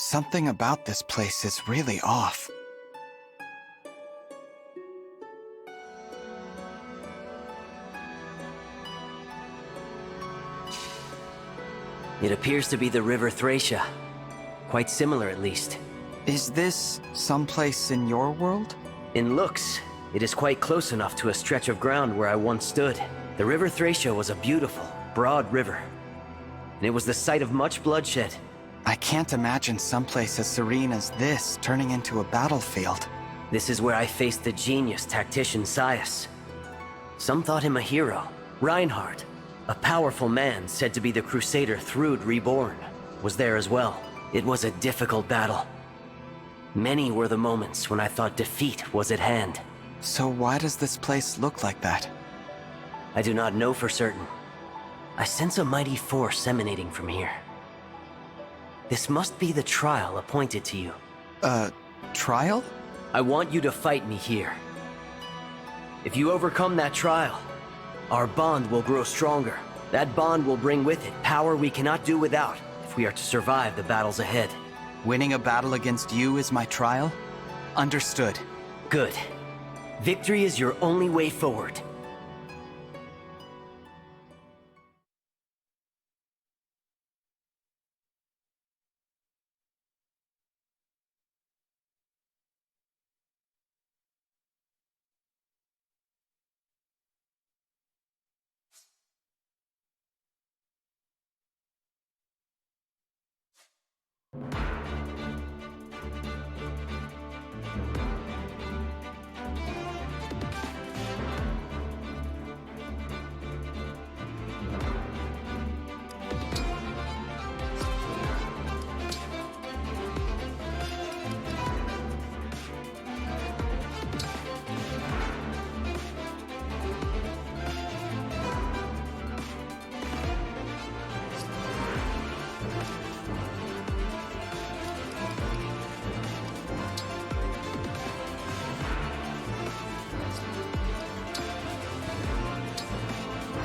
Something about this place is really off. It appears to be the River Thracia. Quite similar, at least. Is this someplace in your world? In looks, it is quite close enough to a stretch of ground where I once stood. The River Thracia was a beautiful, broad river. And it was the site of much bloodshed. I can't imagine someplace as serene as this turning into a battlefield. This is where I faced the genius tactician Sias. Some thought him a hero. Reinhardt, a powerful man said to be the Crusader Thrud reborn, was there as well. It was a difficult battle. Many were the moments when I thought defeat was at hand. So why does this place look like that? I do not know for certain. I sense a mighty force emanating from here. This must be the trial appointed to you. Trial? I want you to fight me here. If you overcome that trial, our bond will grow stronger. That bond will bring with it power we cannot do without if we are to survive the battles ahead. Winning a battle against you is my trial? Understood. Good. Victory is your only way forward.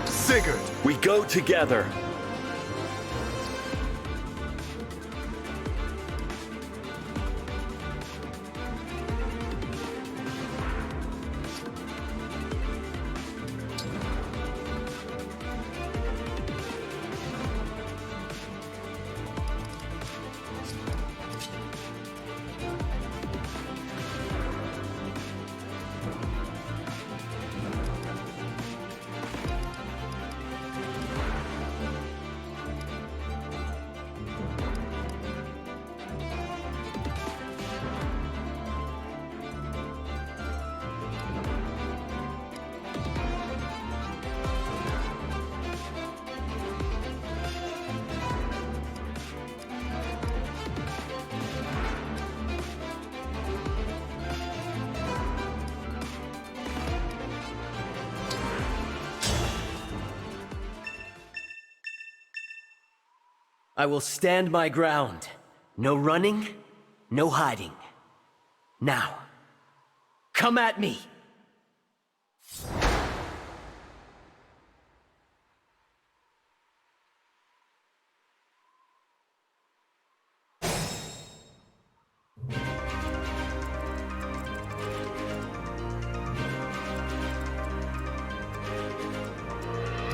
Sigurd, we go together. I will stand my ground. No running, no hiding. Now, come at me!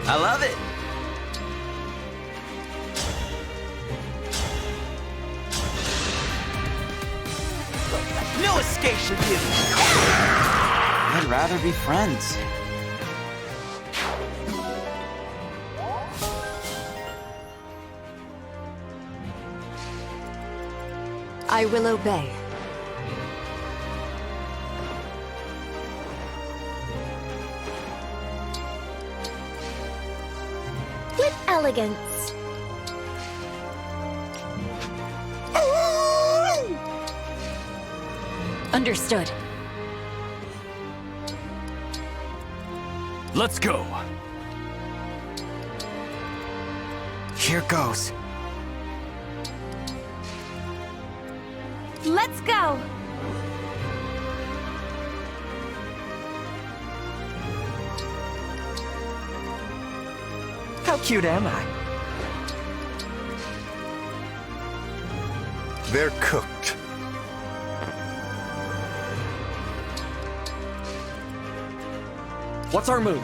I love it! No escape from you! I'd rather be friends. I will obey. With elegance. Understood. Let's go. Here goes. Let's go! How cute am I? They're cooked. What's our move?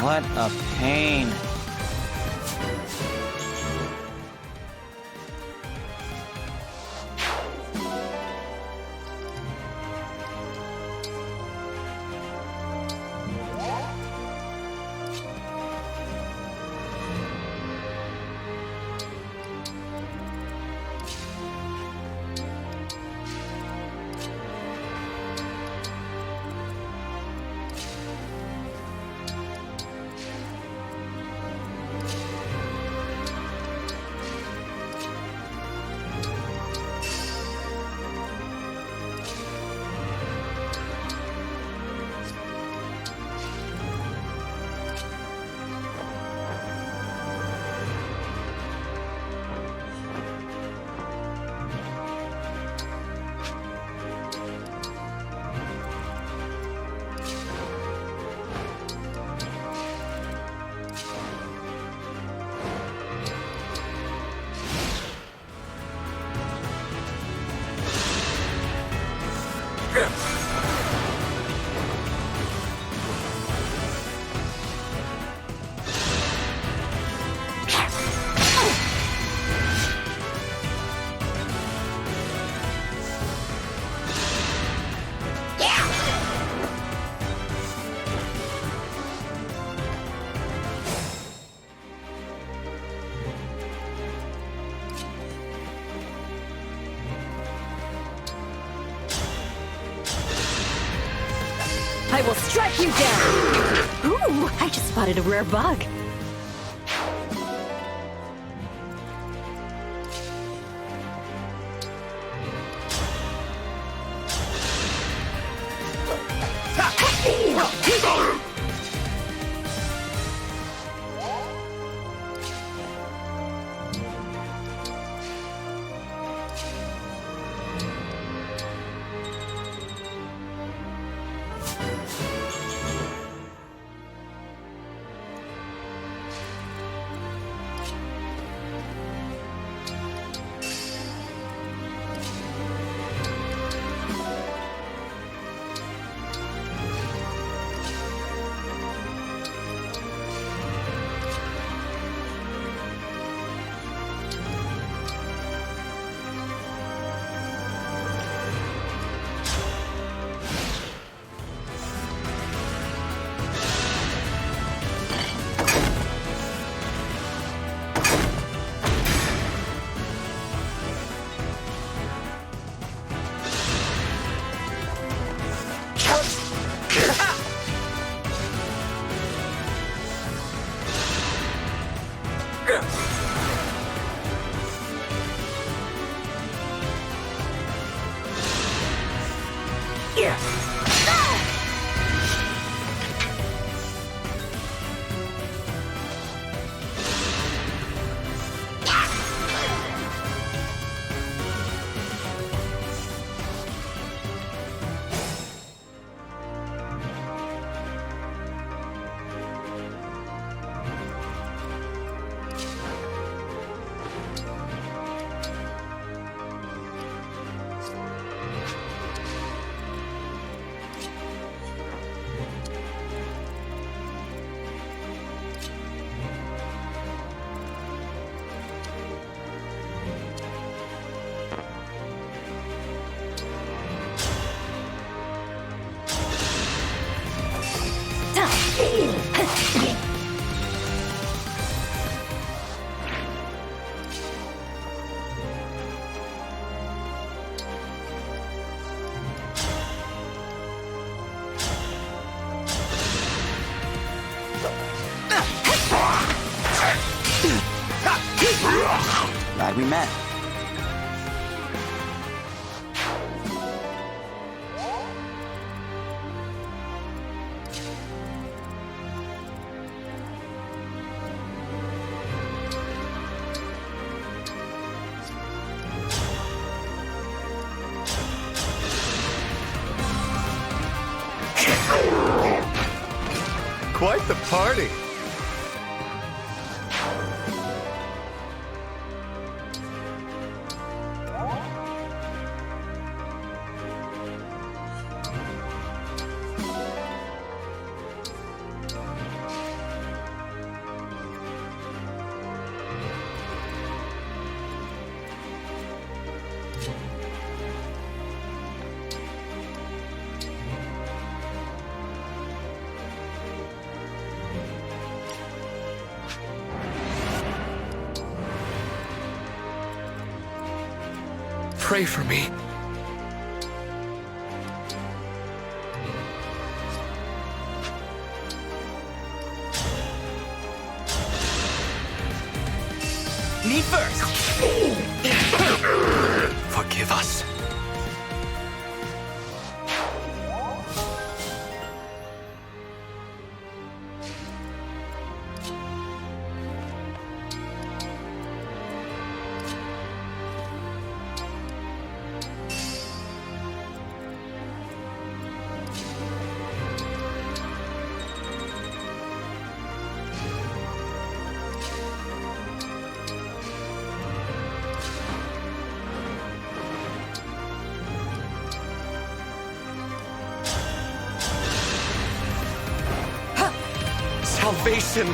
What a pain. I will strike you down! Ooh, I just spotted a rare bug. Glad we met. Quite the party. Pray for me. Me first! Forgive us. Salvation!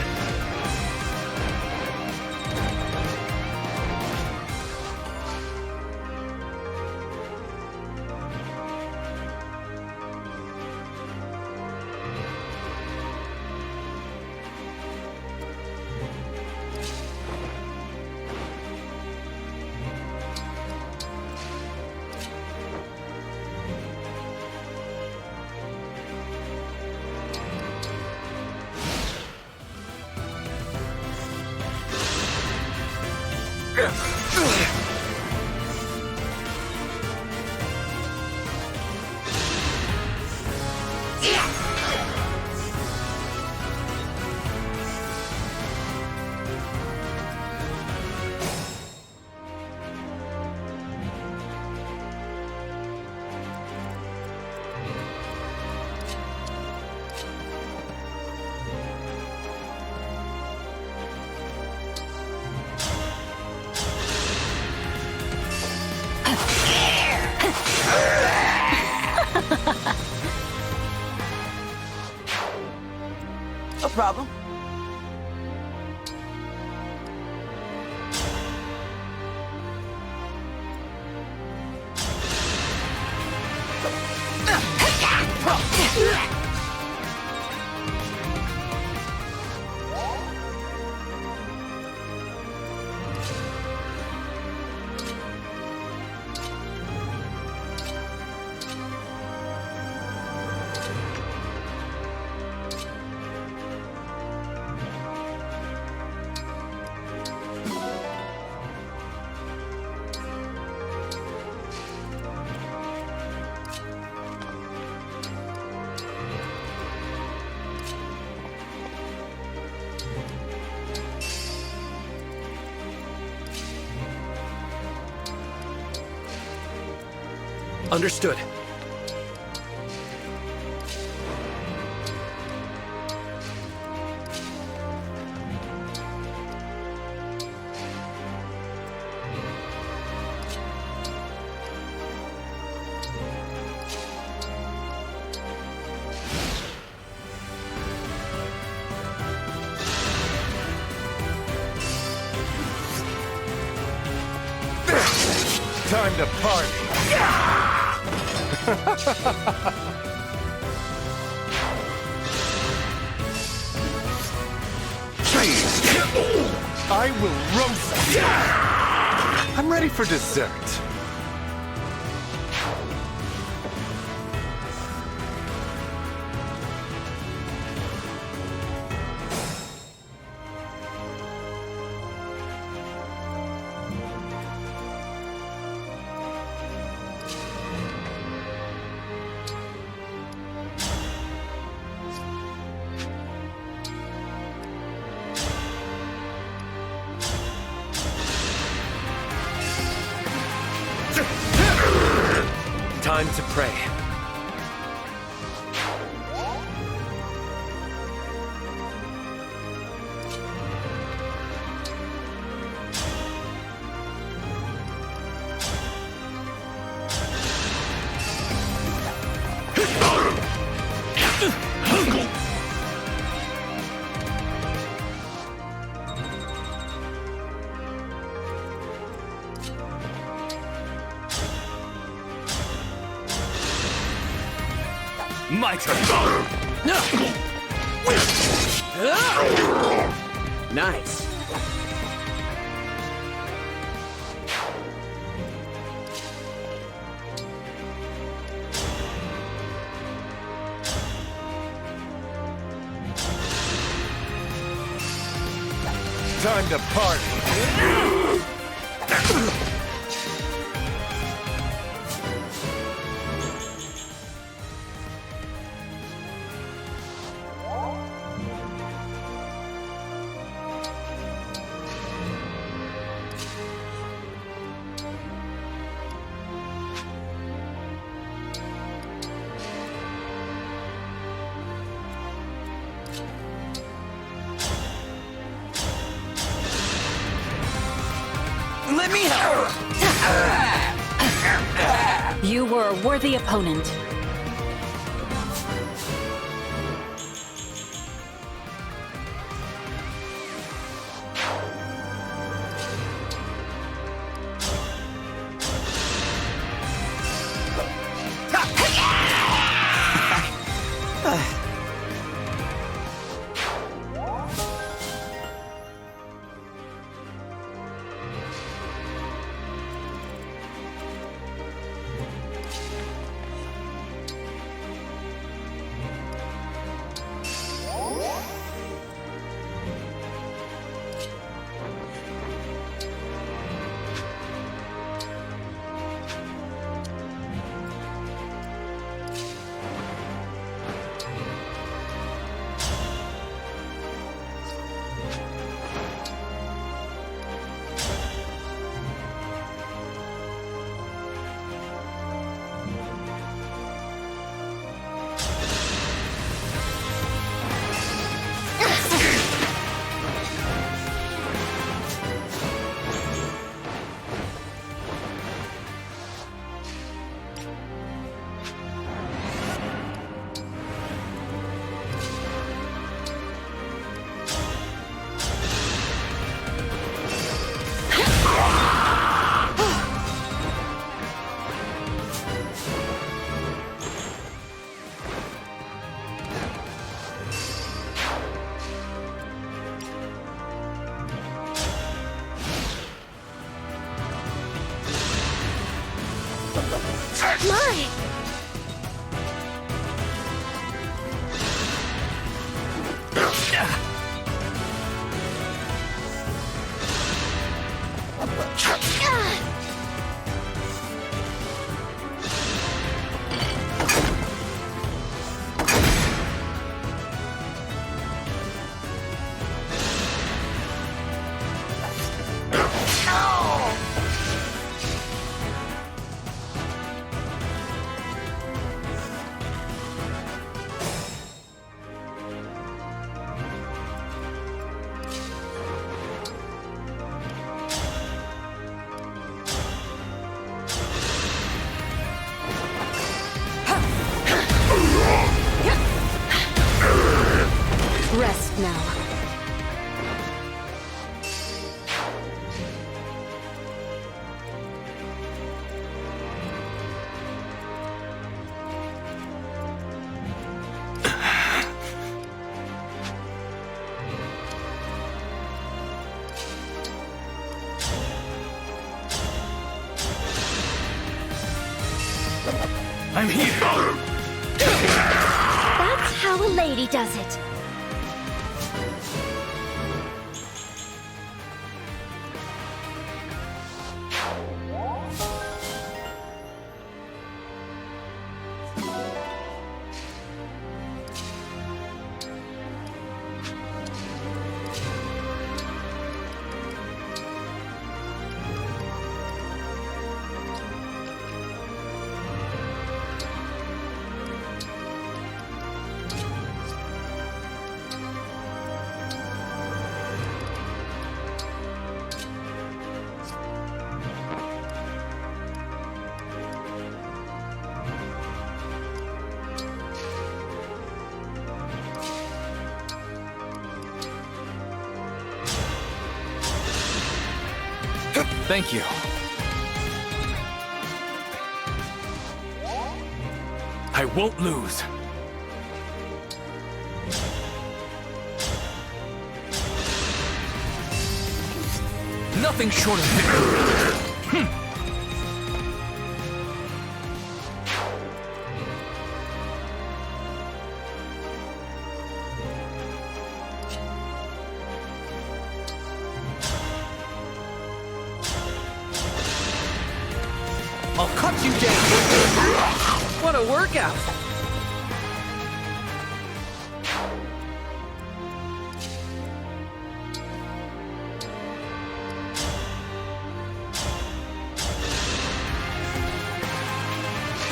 No problem. Understood. Time to party. I will roast you. I'm ready for dessert. Time to pray. My turn. Nice. Time to party. Let me help! You were a worthy opponent. My! Rest now. I'm here. That's how a lady does it. Thank you. I won't lose. Nothing short of victory. I'll cut you down. What a workout.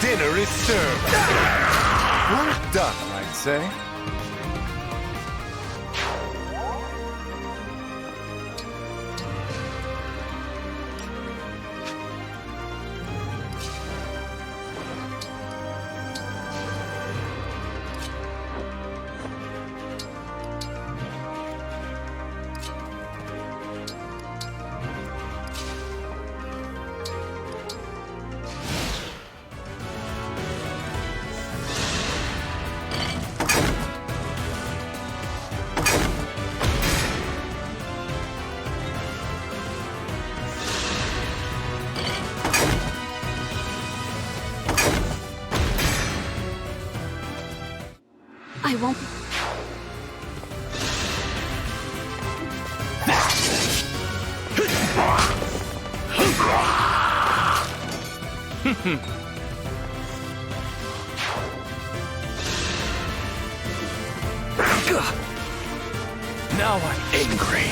Dinner is served. Work done, I'd say. I won't. Now I'm angry.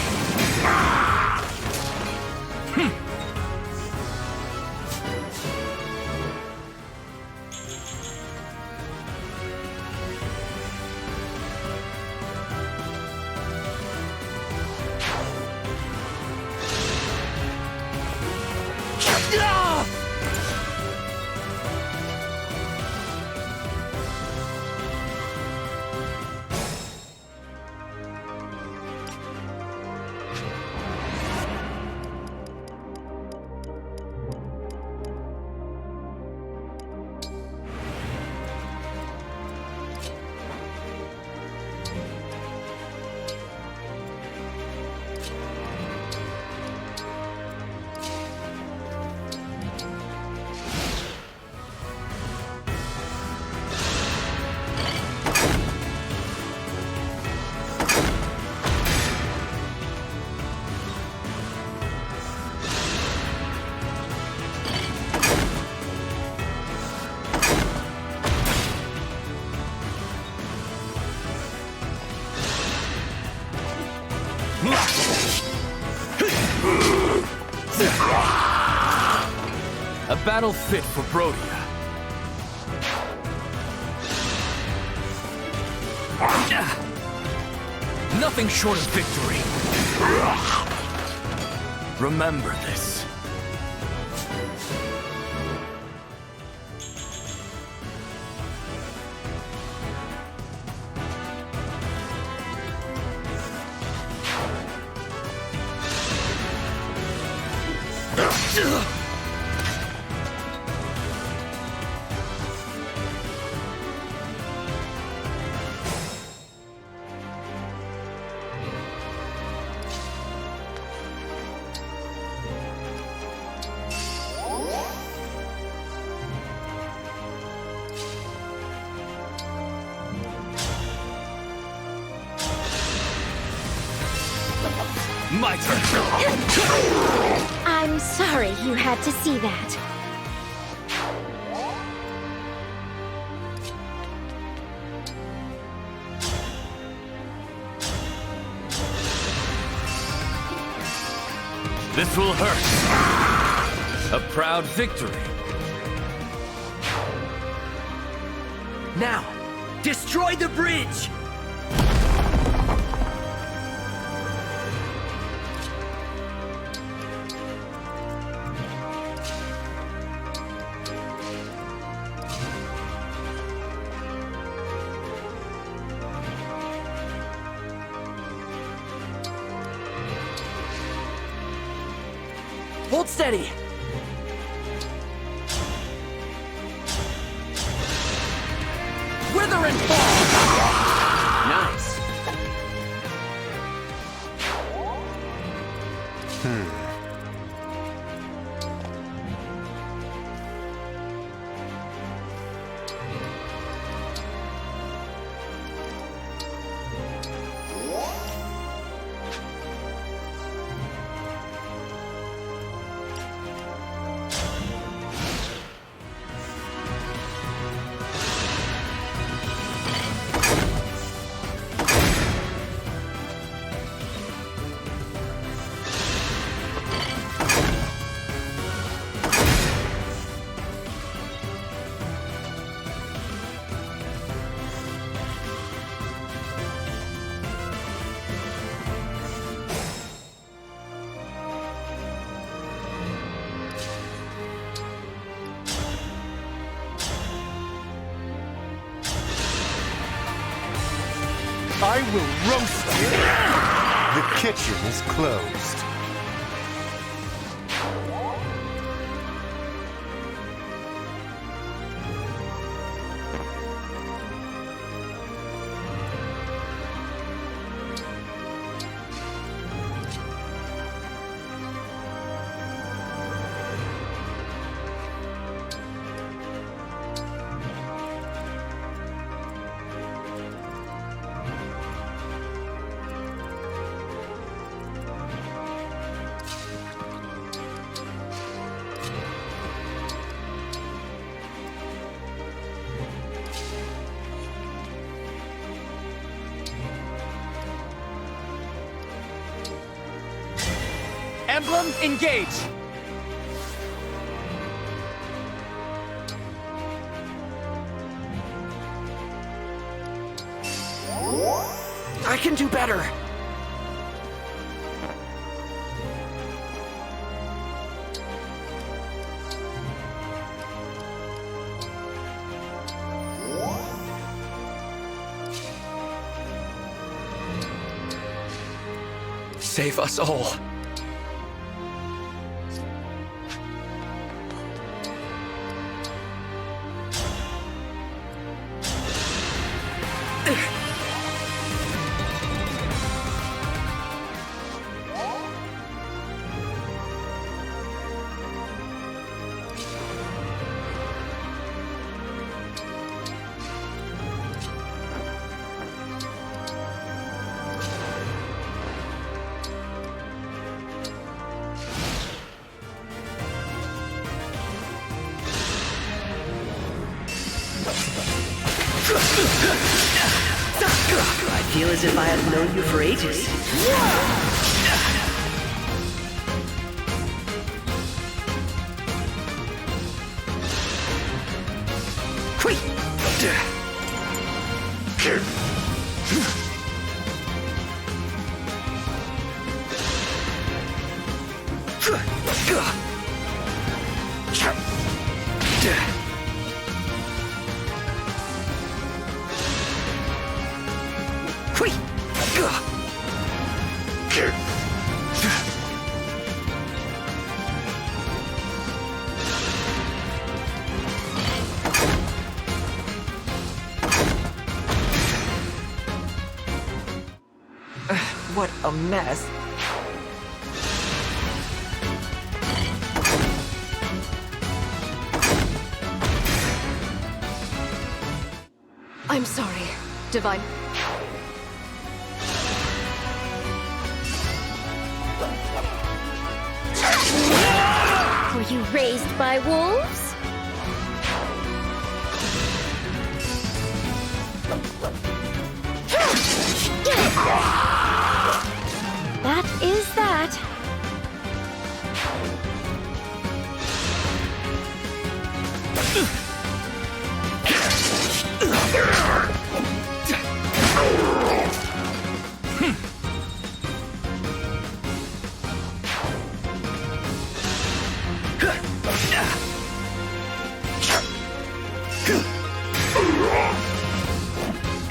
A battle fit for Brodia. Nothing short of victory. Remember this. My turn. I'm sorry you had to see that. This will hurt. A proud victory. Now, destroy the bridge! Hold steady! Wither and fall! Nice. I will roast you! The kitchen is closed. Emblem, engage! I can do better! Save us all. I feel as if I have known you for ages. What a mess. I'm sorry, Divine. Were you raised by wolves? That is that.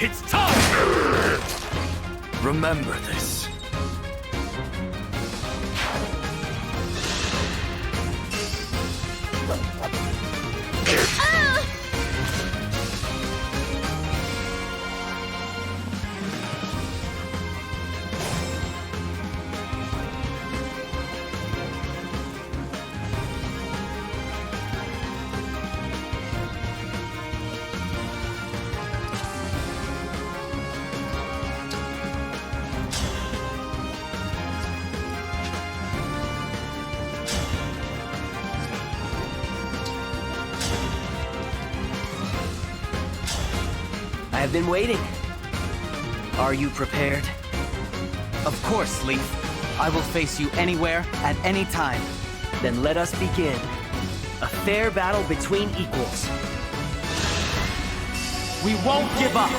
It's time! Remember this. I have been waiting. Are you prepared? Of course, Leaf. I will face you anywhere, at any time. Then let us begin. A fair battle between equals. We won't give up!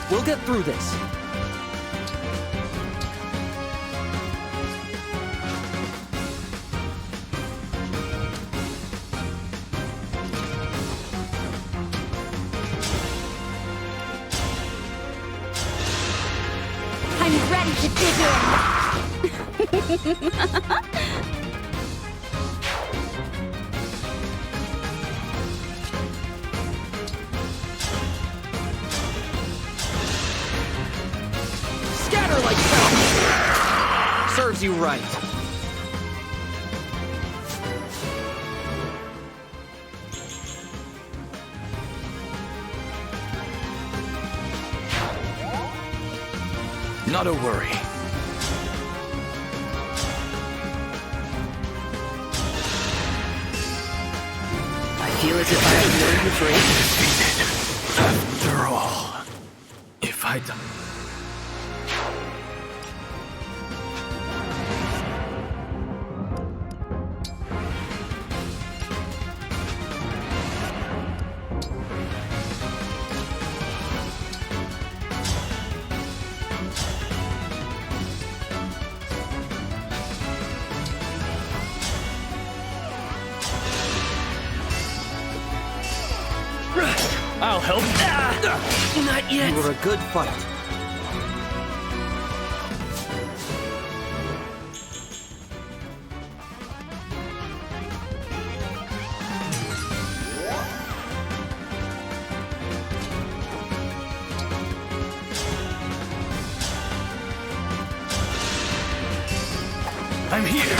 We'll get through this. I'm ready to dig in. Scatter like so! Serves you right. Not a worry. I feel as if I have known you for ages. After all, if I don't... I'll help. Not yet. You were a good fight. I'm here.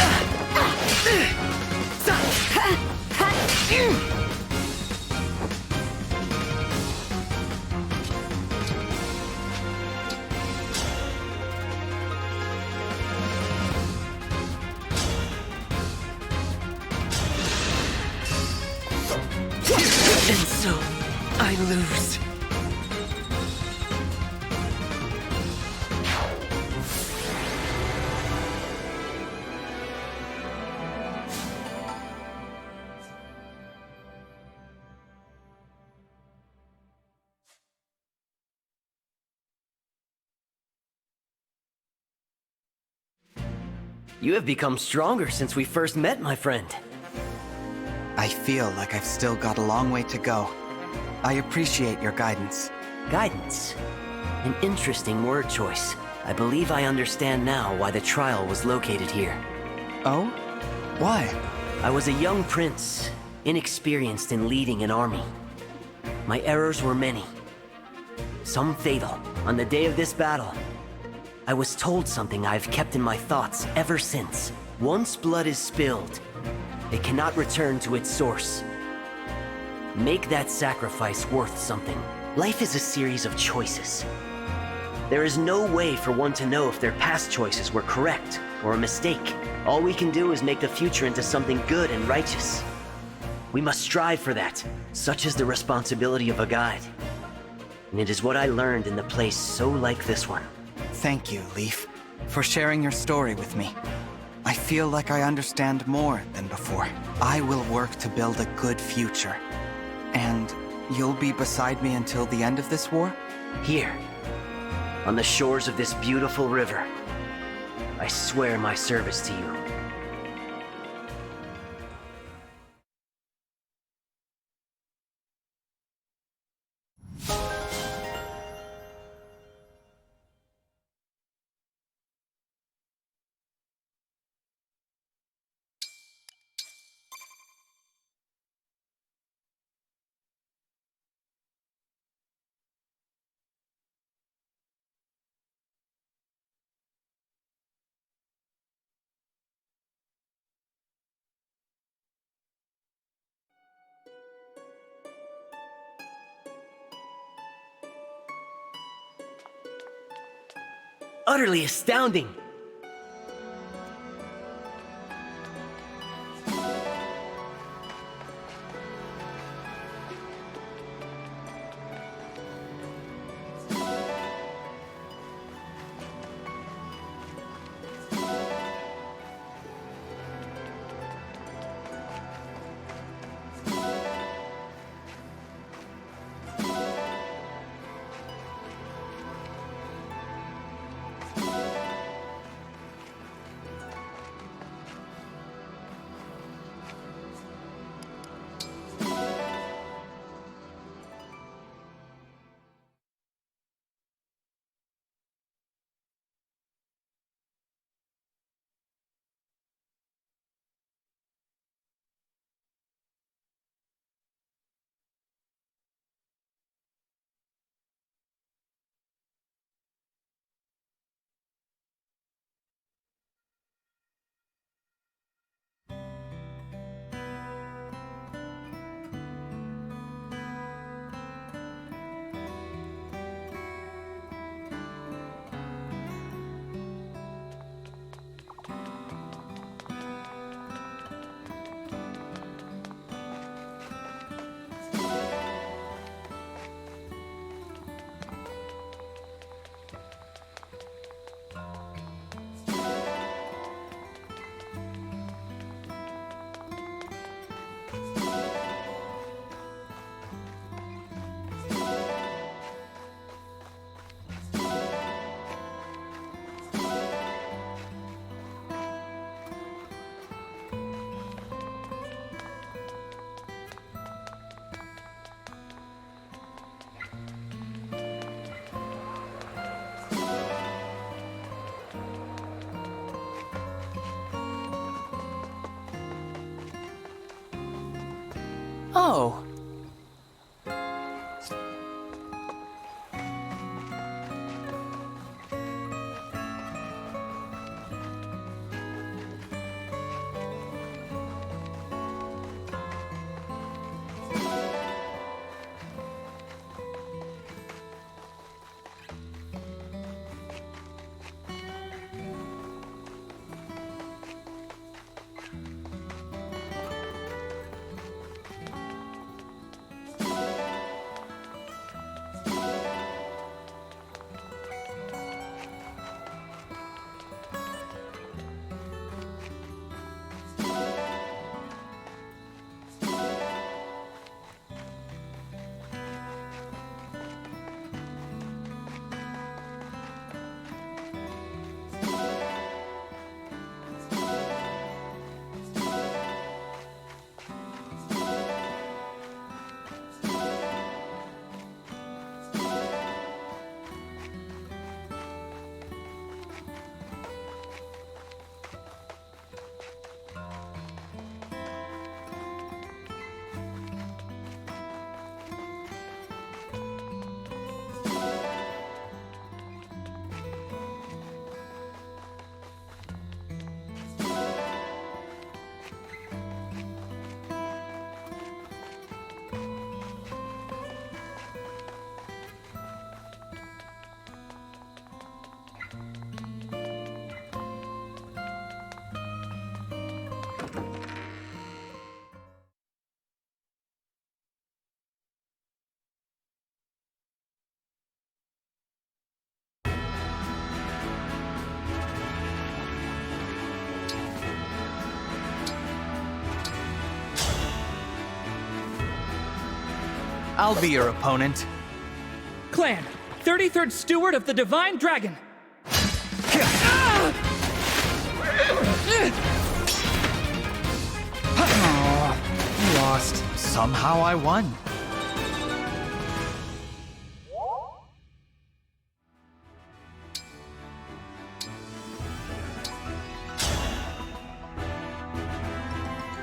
And so, I lose. You have become stronger since we first met, my friend. I feel like I've still got a long way to go. I appreciate your guidance. Guidance. An interesting word choice. I believe I understand now why the trial was located here. Oh? Why? I was a young prince, inexperienced in leading an army. My errors were many. Some fatal. On the day of this battle, I was told something I've kept in my thoughts ever since. Once blood is spilled, it cannot return to its source. Make that sacrifice worth something. Life is a series of choices. There is no way for one to know if their past choices were correct or a mistake. All we can do is make the future into something good and righteous. We must strive for that. Such is the responsibility of a guide. And it is what I learned in the place so like this one. Thank you, Leaf, for sharing your story with me. I feel like I understand more than before. I will work to build a good future. And you'll be beside me until the end of this war? Here. on the shores of this beautiful river, I swear my service to you. Utterly astounding! Oh. I'll be your opponent. Clan, 33rd Steward of the Divine Dragon! Oh, lost. Somehow I won.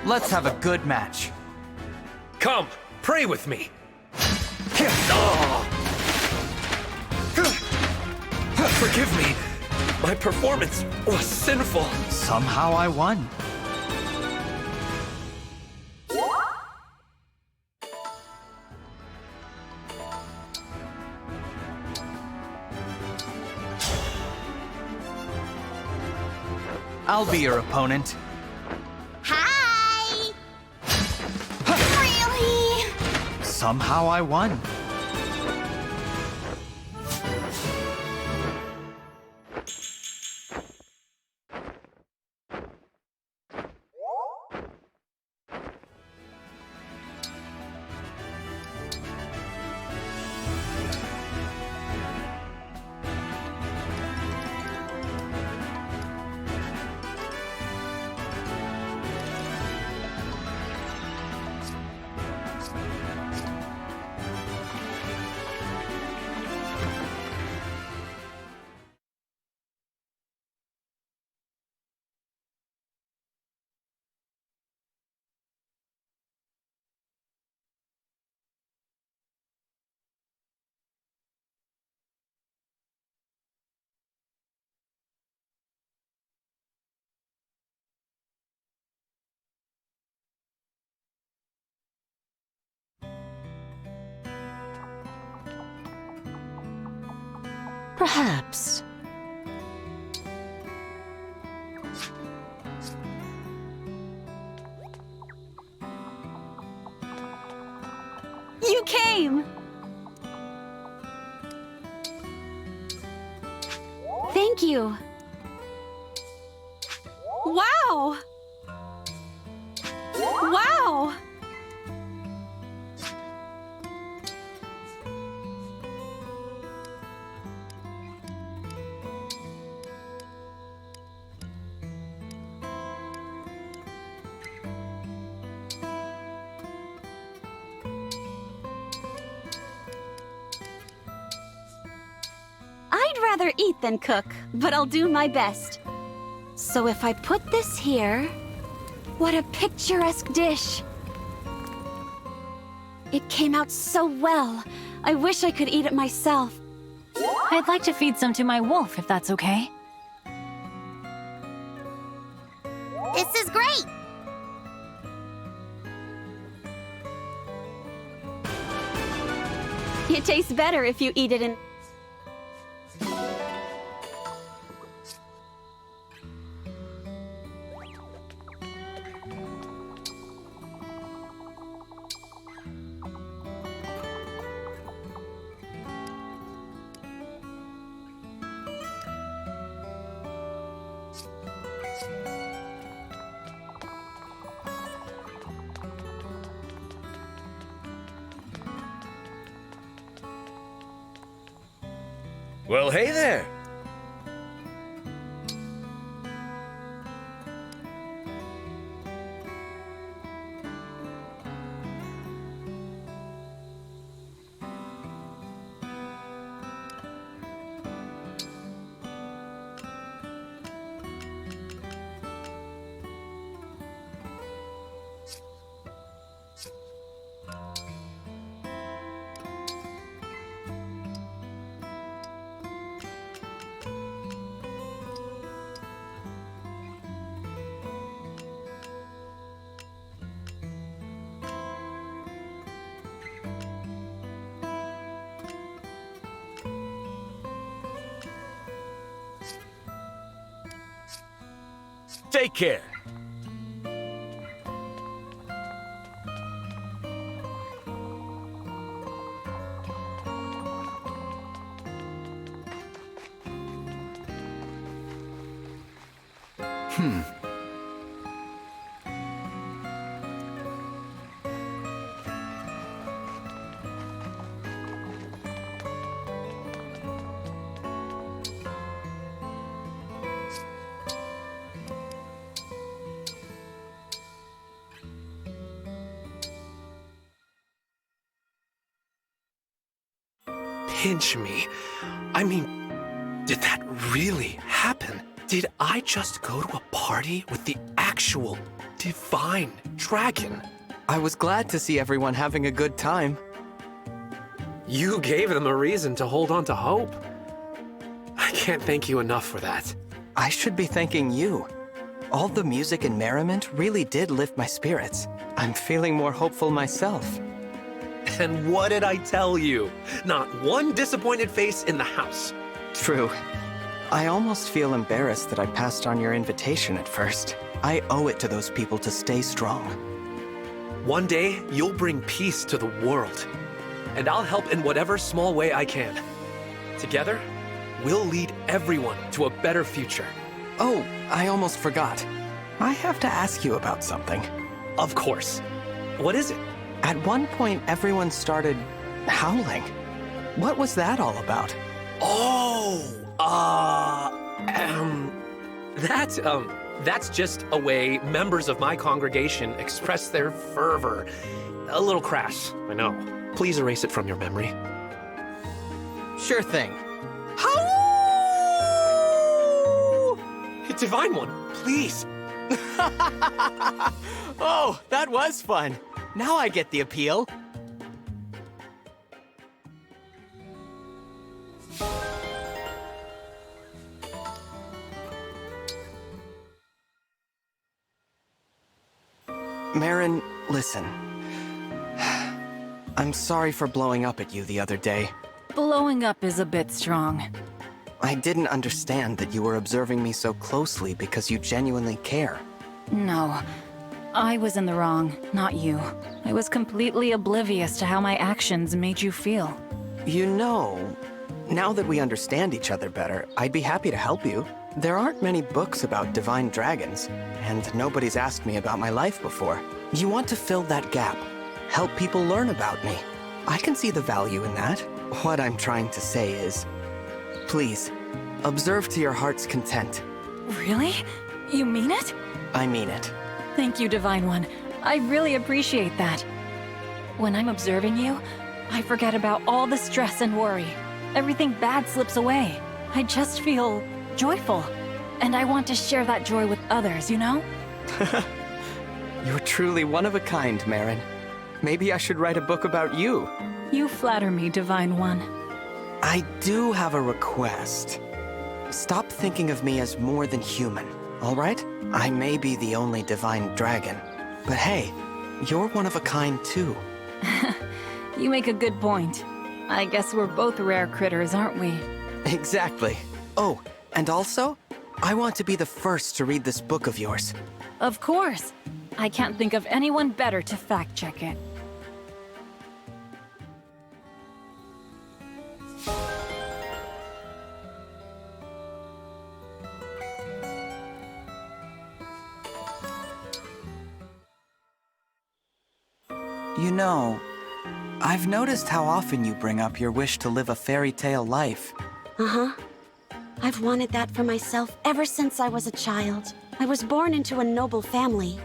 Let's have a good match. Come, pray with me! Forgive me. My performance was sinful. Somehow I won. I'll be your opponent. Hi! Really? Somehow I won. Perhaps. You came! Thank you. Wow! Wow! I'd rather eat than cook, but I'll do my best. So if I put this here... What a picturesque dish! It came out so well. I wish I could eat it myself. I'd like to feed some to my wolf, if that's okay. This is great! It tastes better if you eat it in... Well, hey there! Take care. pinch me. I mean, did that really happen? Did I just go to a party with the actual divine dragon? I was glad to see everyone having a good time. You gave them a reason to hold on to hope. I can't thank you enough for that. I should be thanking you. All the music and merriment really did lift my spirits. I'm feeling more hopeful myself. And what did I tell you? Not one disappointed face in the house. True. I almost feel embarrassed that I passed on your invitation at first. I owe it to those people to stay strong. One day, you'll bring peace to the world. And I'll help in whatever small way I can. Together, we'll lead everyone to a better future. Oh, I almost forgot. I have to ask you about something. Of course. What is it? At one point, everyone started howling. What was that all about? That's just a way members of my congregation express their fervor. A little crass, I know. Please erase it from your memory. Sure thing. Divine One, please. Oh, that was fun. Now I get the appeal. Marin, listen. I'm sorry for blowing up at you the other day. Blowing up is a bit strong. I didn't understand that you were observing me so closely because you genuinely care. No. I was in the wrong, not you. I was completely oblivious to how my actions made you feel. You know, now that we understand each other better, I'd be happy to help you. There aren't many books about divine dragons, and nobody's asked me about my life before. You want to fill that gap, help people learn about me. I can see the value in that. What I'm trying to say is, please, observe to your heart's content. Really? You mean it? I mean it. Thank you, Divine One. I really appreciate that. When I'm observing you, I forget about all the stress and worry. Everything bad slips away. I just feel joyful. And I want to share that joy with others, you know? You're truly one of a kind, Marin. Maybe I should write a book about you. You flatter me, Divine One. I do have a request. Stop thinking of me as more than human, all right? I may be the only divine dragon, but hey, you're one of a kind too. You make a good point. I guess we're both rare critters, aren't we? Exactly. Oh, and also, I want to be the first to read this book of yours. Of course. I can't think of anyone better to fact-check it. You know, I've noticed how often you bring up your wish to live a fairy tale life. Uh-huh. I've wanted that for myself ever since I was a child. I was born into a noble family.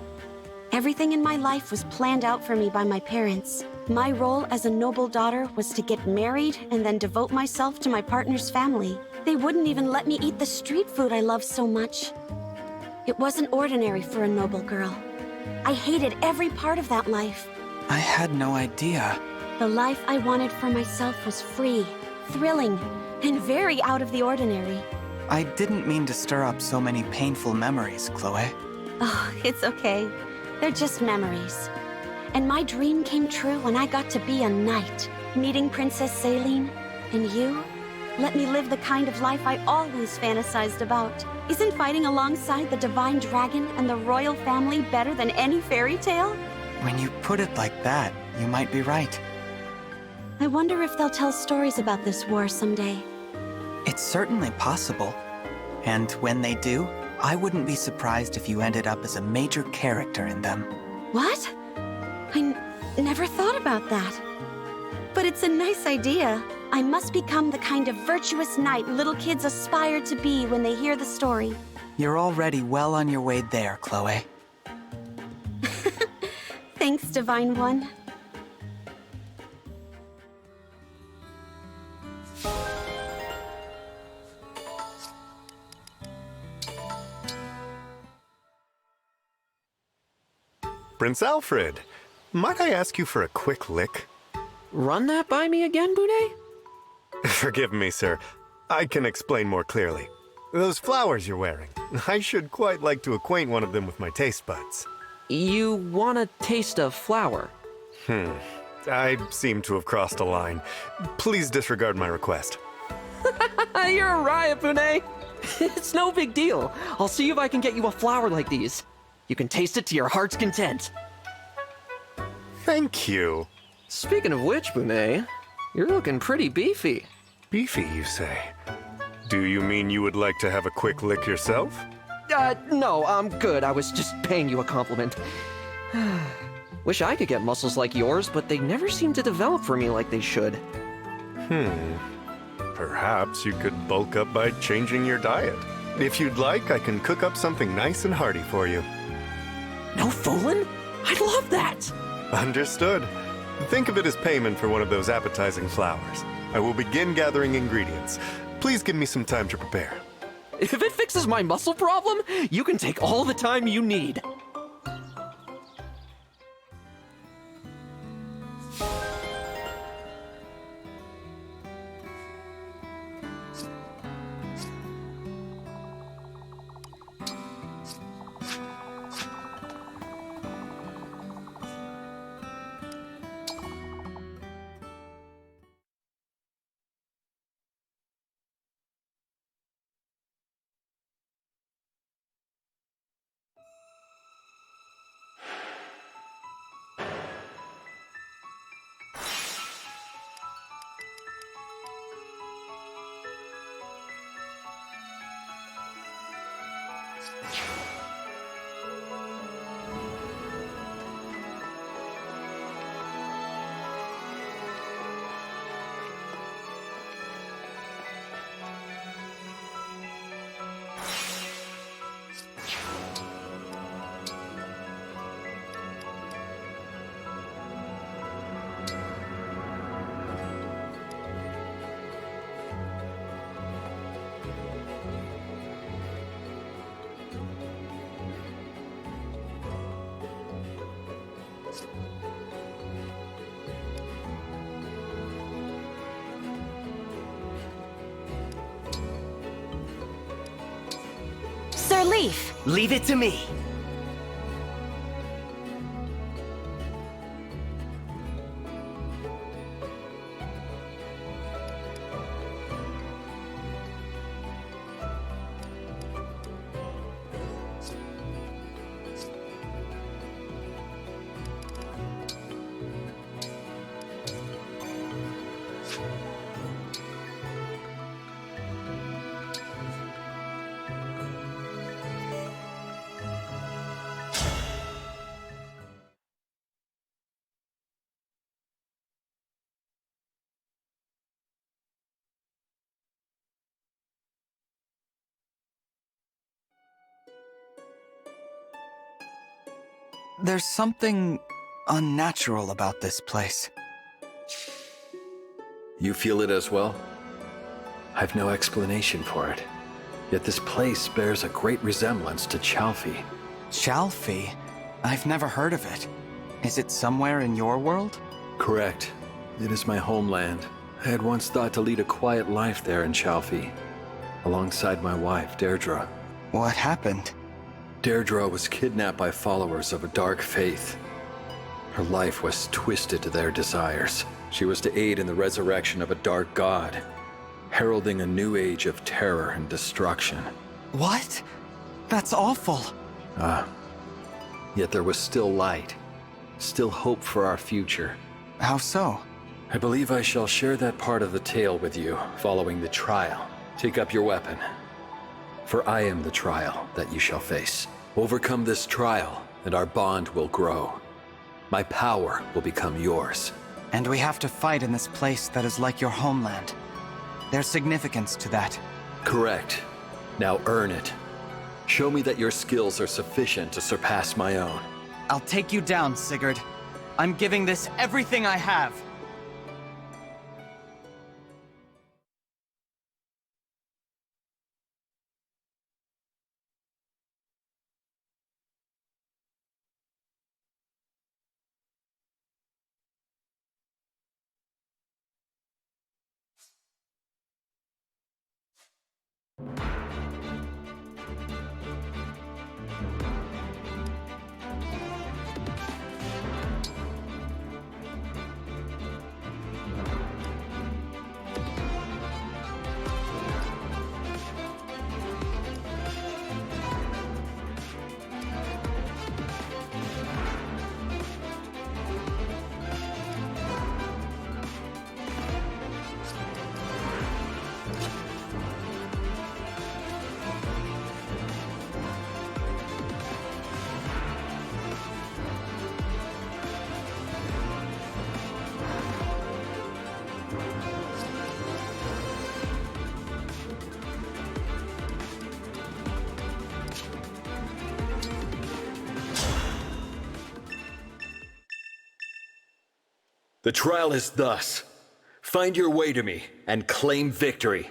Everything in my life was planned out for me by my parents. My role as a noble daughter was to get married and then devote myself to my partner's family. They wouldn't even let me eat the street food I love so much. It wasn't ordinary for a noble girl. I hated every part of that life. I had no idea. The life I wanted for myself was free, thrilling, and very out of the ordinary. I didn't mean to stir up so many painful memories, Chloe. Oh, it's okay. They're just memories. And my dream came true when I got to be a knight, meeting Princess Celine. And you let me live the kind of life I always fantasized about. Isn't fighting alongside the divine dragon and the royal family better than any fairy tale? When you put it like that, you might be right. I wonder if they'll tell stories about this war someday. It's certainly possible. And when they do, I wouldn't be surprised if you ended up as a major character in them. What? I never thought about that. But it's a nice idea. I must become the kind of virtuous knight little kids aspire to be when they hear the story. You're already well on your way there, Chloe. Thanks, Divine One. Prince Alfred. Might I ask you for a quick lick? Run that by me again, Bune? Forgive me, sir. I can explain more clearly. Those flowers you're wearing, I should quite like to acquaint one of them with my taste buds. You want a taste of flower? I seem to have crossed a line. Please disregard my request. You're a riot, Bune! It's no big deal. I'll see if I can get you a flower like these. You can taste it to your heart's content. Thank you. Speaking of which, Bune, you're looking pretty beefy. Beefy, you say? Do you mean you would like to have a quick lick yourself? No, I'm good. I was just paying you a compliment. Wish I could get muscles like yours, but they never seem to develop for me like they should. Perhaps you could bulk up by changing your diet. If you'd like, I can cook up something nice and hearty for you. No fooling? I'd love that! Understood. Think of it as payment for one of those appetizing flowers. I will begin gathering ingredients. Please give me some time to prepare. If it fixes my muscle problem, you can take all the time you need. Sir Leaf! Leave it to me. There's something unnatural about this place. You feel it as well? I've no explanation for it. Yet this place bears a great resemblance to Chalfie. Chalfie? I've never heard of it. Is it somewhere in your world? Correct. It is my homeland. I had once thought to lead a quiet life there in Chalfie, alongside my wife, Deirdre. What happened? Deirdre was kidnapped by followers of a dark faith. Her life was twisted to their desires. She was to aid in the resurrection of a dark god, heralding a new age of terror and destruction. What? That's awful. Yet there was still light, still hope for our future. How so? I believe I shall share that part of the tale with you following the trial. Take up your weapon, for I am the trial that you shall face. Overcome this trial, and our bond will grow. My power will become yours. And we have to fight in this place that is like your homeland. There's significance to that. Correct. Now earn it. Show me that your skills are sufficient to surpass my own. I'll take you down, Sigurd. I'm giving this everything I have. The trial is thus. Find your way to me and claim victory.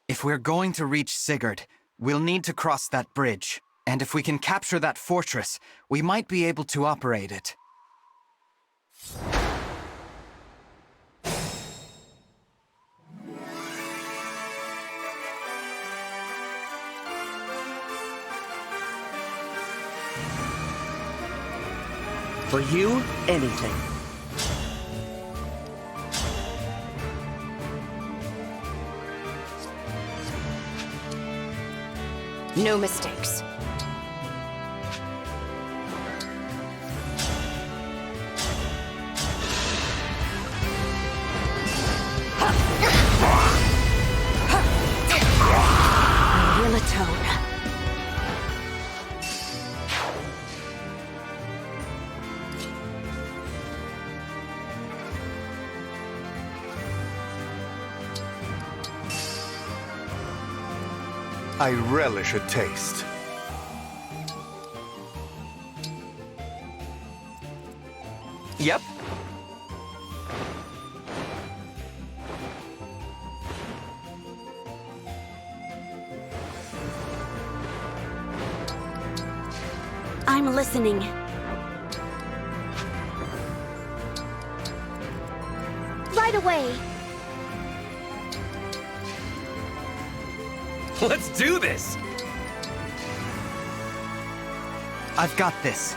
If we're going to reach Sigurd, we'll need to cross that bridge. And if we can capture that fortress, we might be able to operate it. For you, anything. No mistakes. Willatone. I relish a taste. Yep. I'm listening. Right away. Let's do this! I've got this.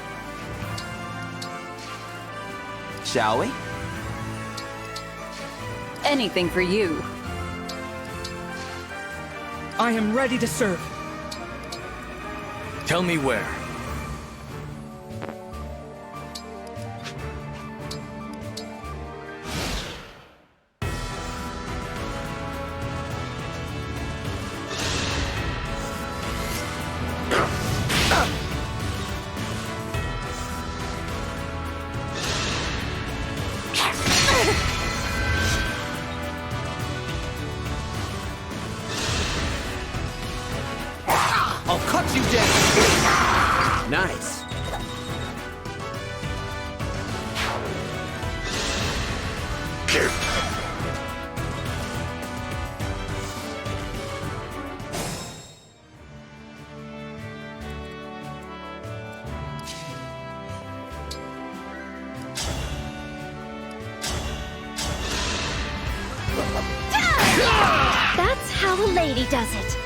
Shall we? Anything for you. I am ready to serve. Tell me where. I'll cut you down! Nice. That's how a lady does it.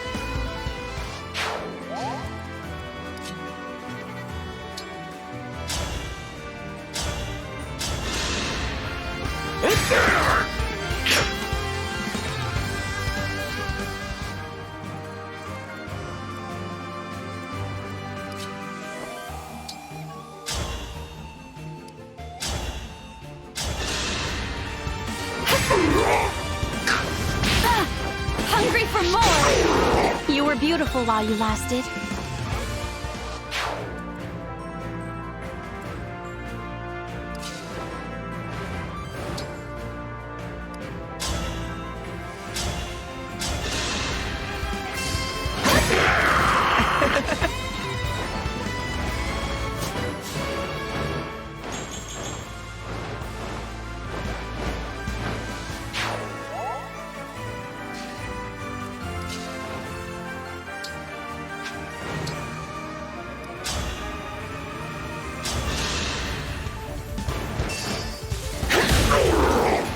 Hungry for more! You were beautiful while you lasted.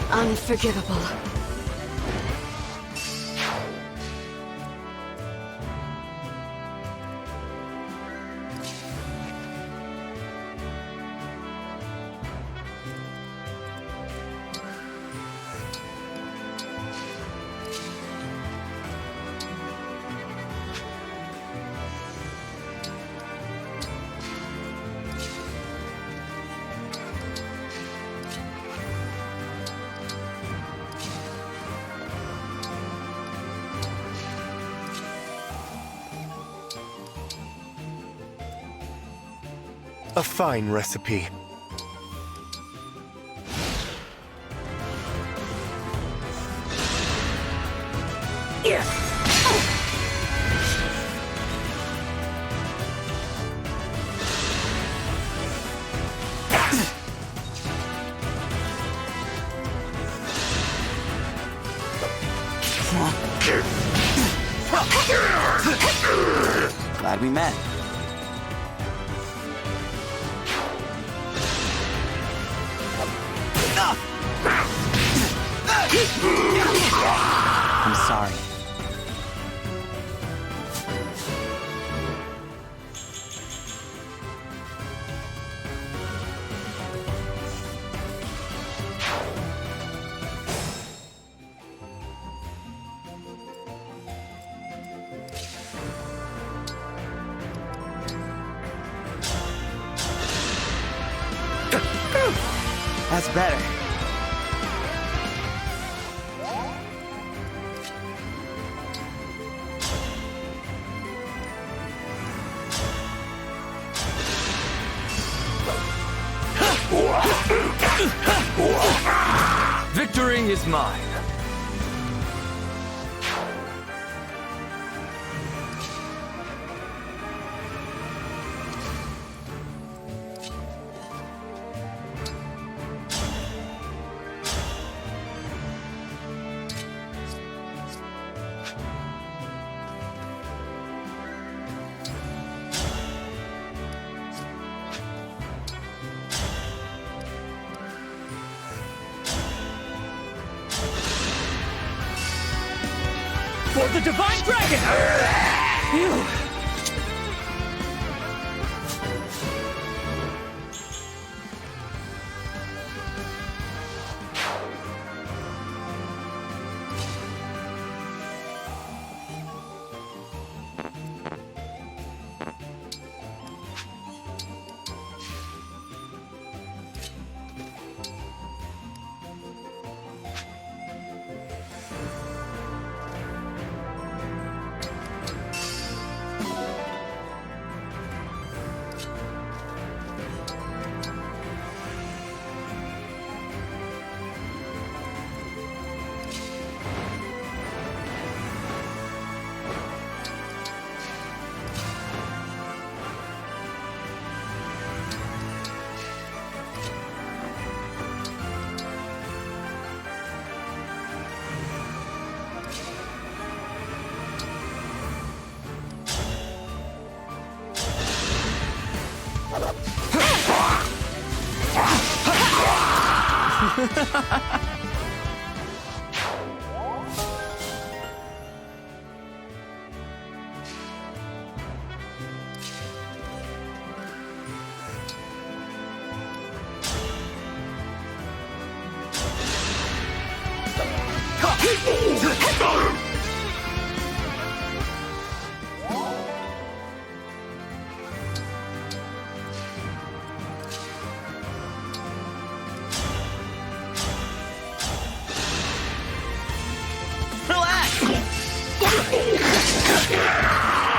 Unforgivable. A fine recipe. Glad we met. I'm sorry. That's better. Victory is mine. For the Divine Dragon! Phew.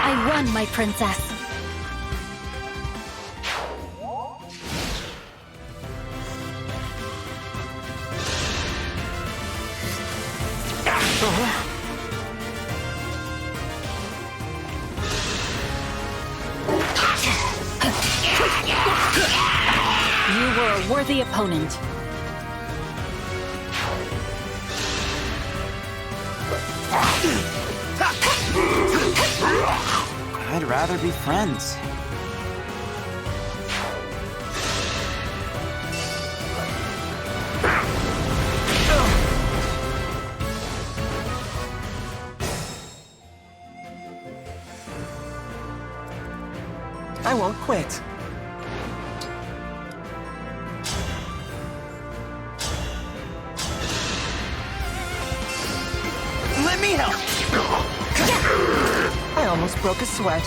I won, my princess. You were a worthy opponent. I'd rather be friends. I won't quit. Let me help! I almost broke a sweat.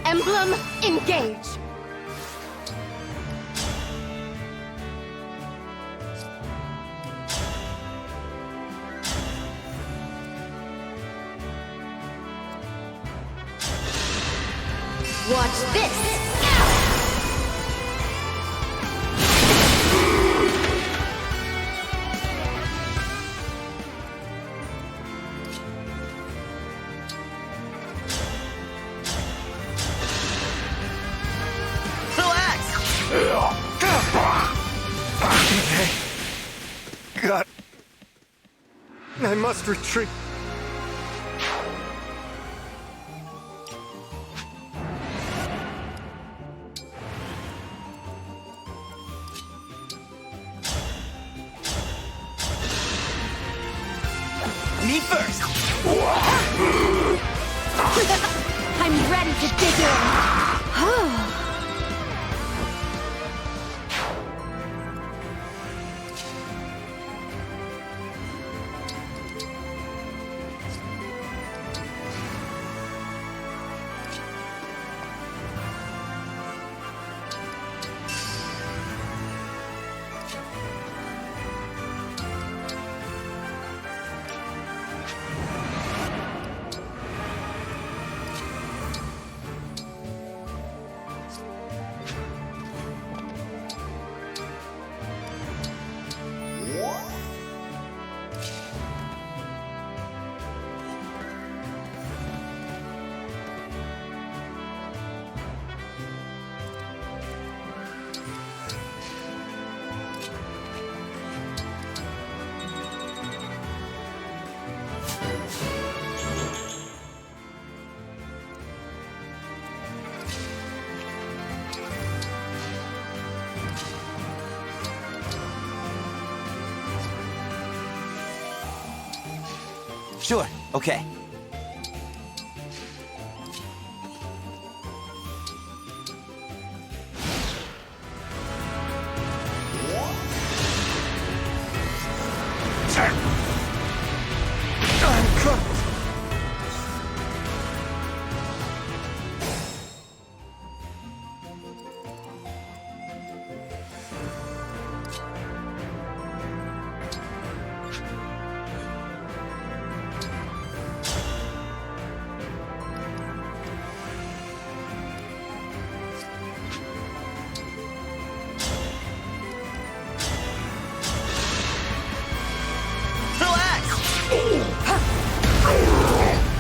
Emblem, engage! Watch this! Okay. God. I must retreat. Me first! I'm ready to dig in. Sure, okay.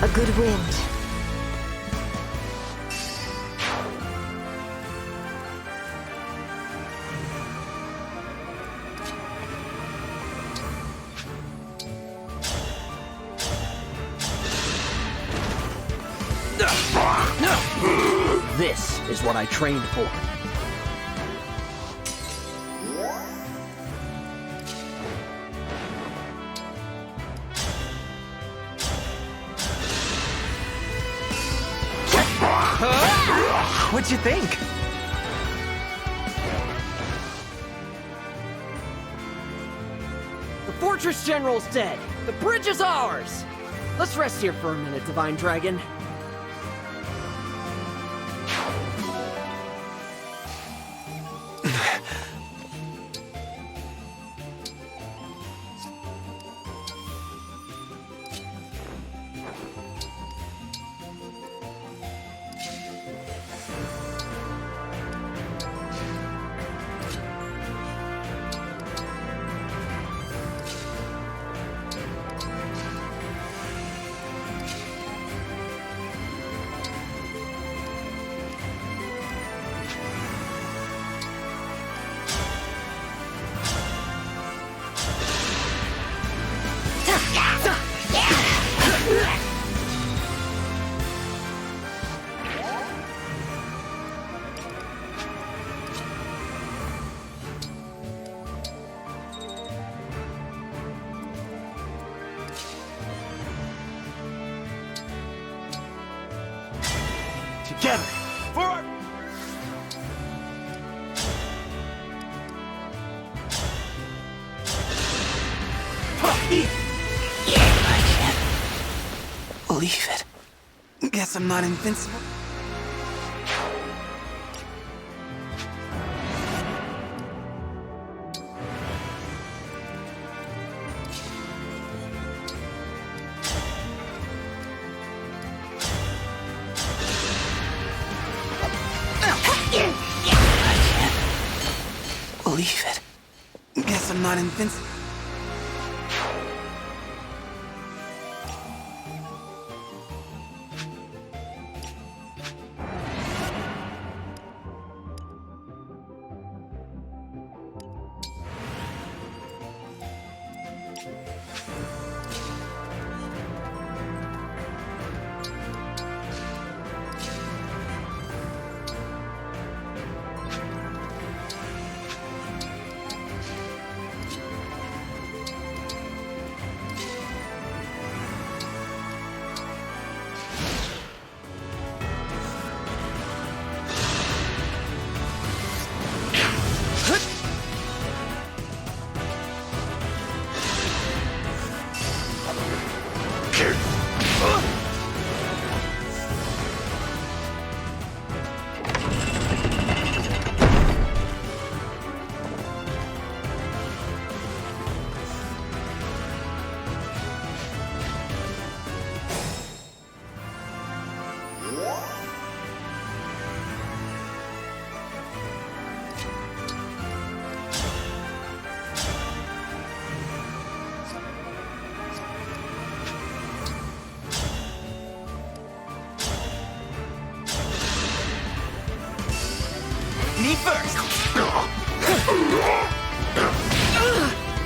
A good wind. This is what I trained for. What'd you think? The Fortress General's dead. The bridge is ours. Let's rest here for a minute, Divine Dragon. Together! For... I can't believe it. Guess I'm not invincible. Believe it. Guess I'm not invincible.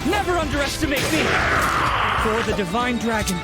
Never underestimate me! For the Divine Dragon.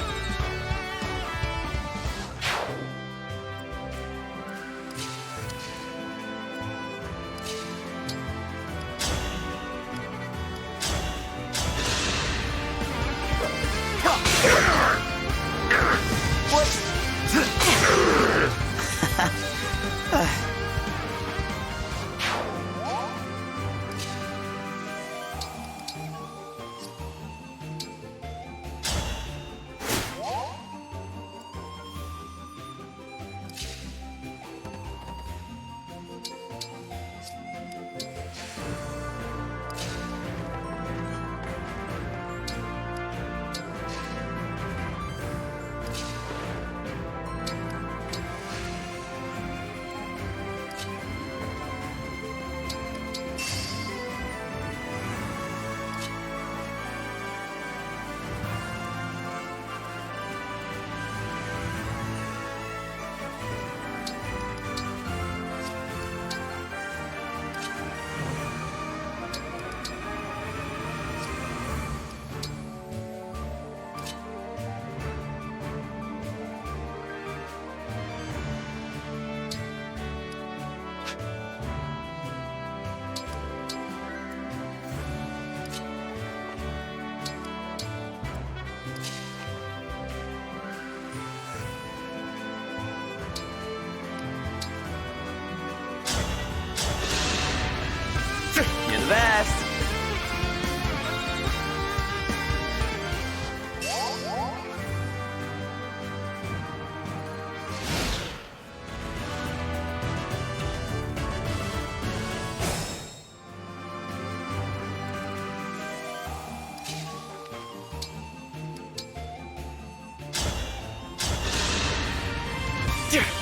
You're the best.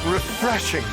Refreshing.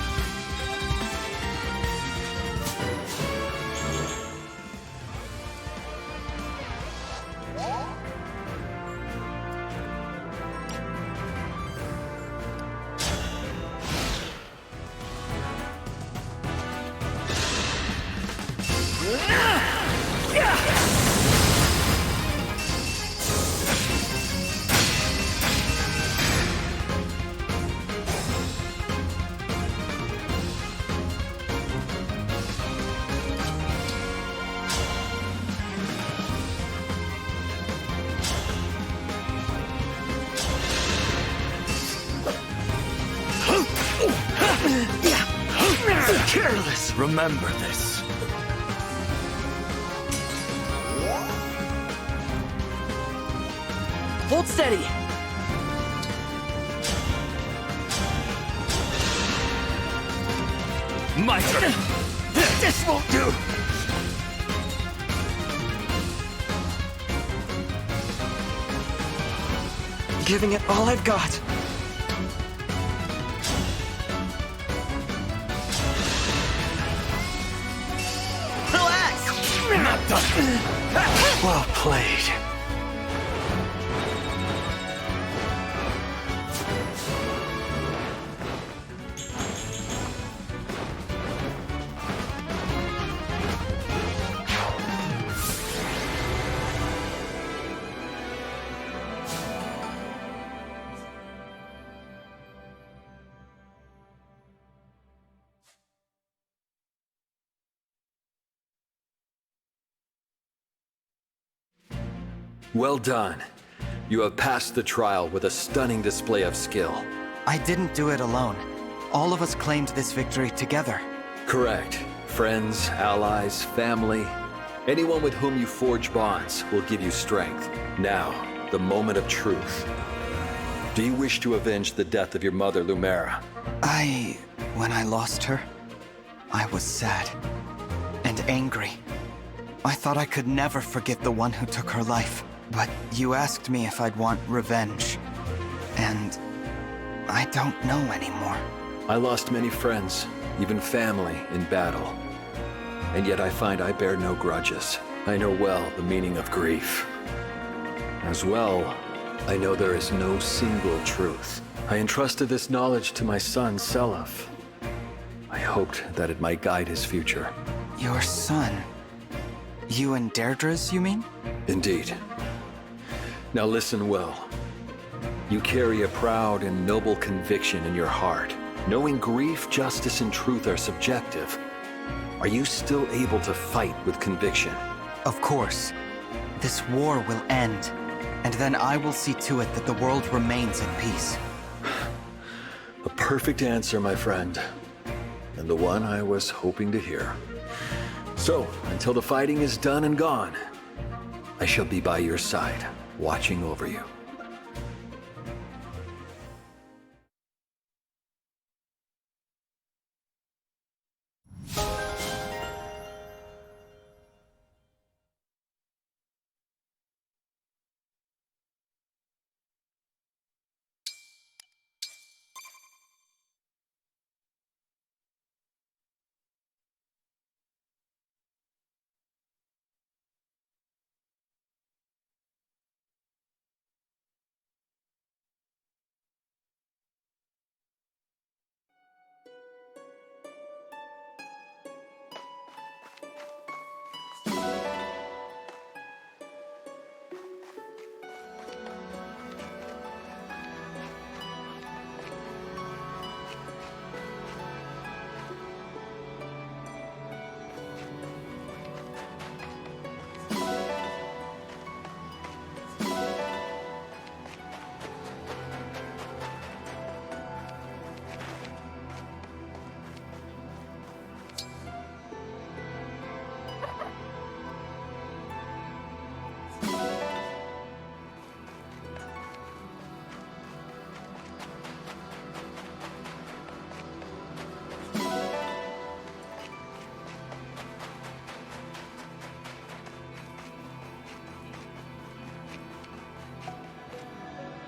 Careless. Remember this. Hold steady. My turn. This won't do. Giving it all I've got. Not done. Well played. Well done. You have passed the trial with a stunning display of skill. I didn't do it alone. All of us claimed this victory together. Correct. Friends, allies, family. Anyone with whom you forge bonds will give you strength. Now, the moment of truth. Do you wish to avenge the death of your mother, Lumera? When I lost her, I was sad and angry. I thought I could never forget the one who took her life. But you asked me if I'd want revenge. And I don't know anymore. I lost many friends, even family, in battle. And yet I find I bear no grudges. I know well the meaning of grief. As well, I know there is no single truth. I entrusted this knowledge to my son, Selef. I hoped that it might guide his future. Your son. You and Deirdre's, you mean? Indeed. Now listen well. You carry a proud and noble conviction in your heart. Knowing grief, justice, and truth are subjective, are you still able to fight with conviction? Of course. This war will end, and then I will see to it that the world remains at peace. A perfect answer, my friend. And the one I was hoping to hear. So, until the fighting is done and gone, I shall be by your side, watching over you.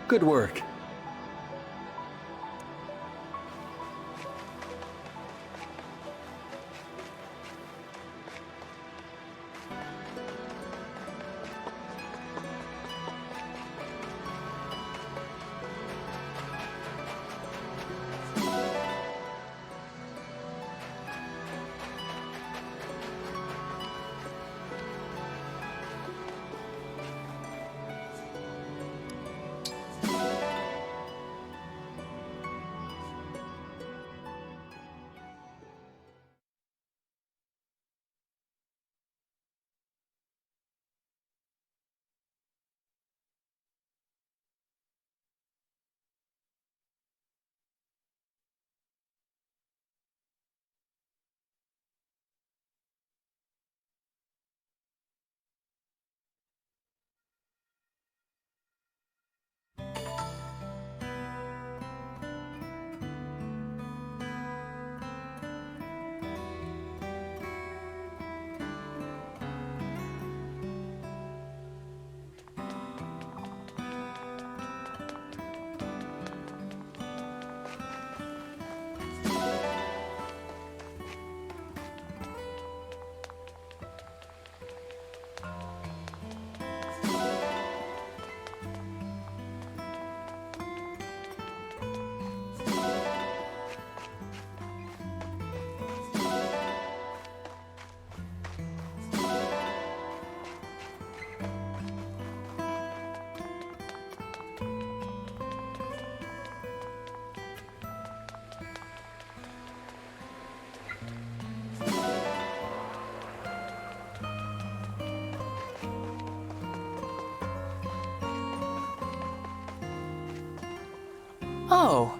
Good work. Oh.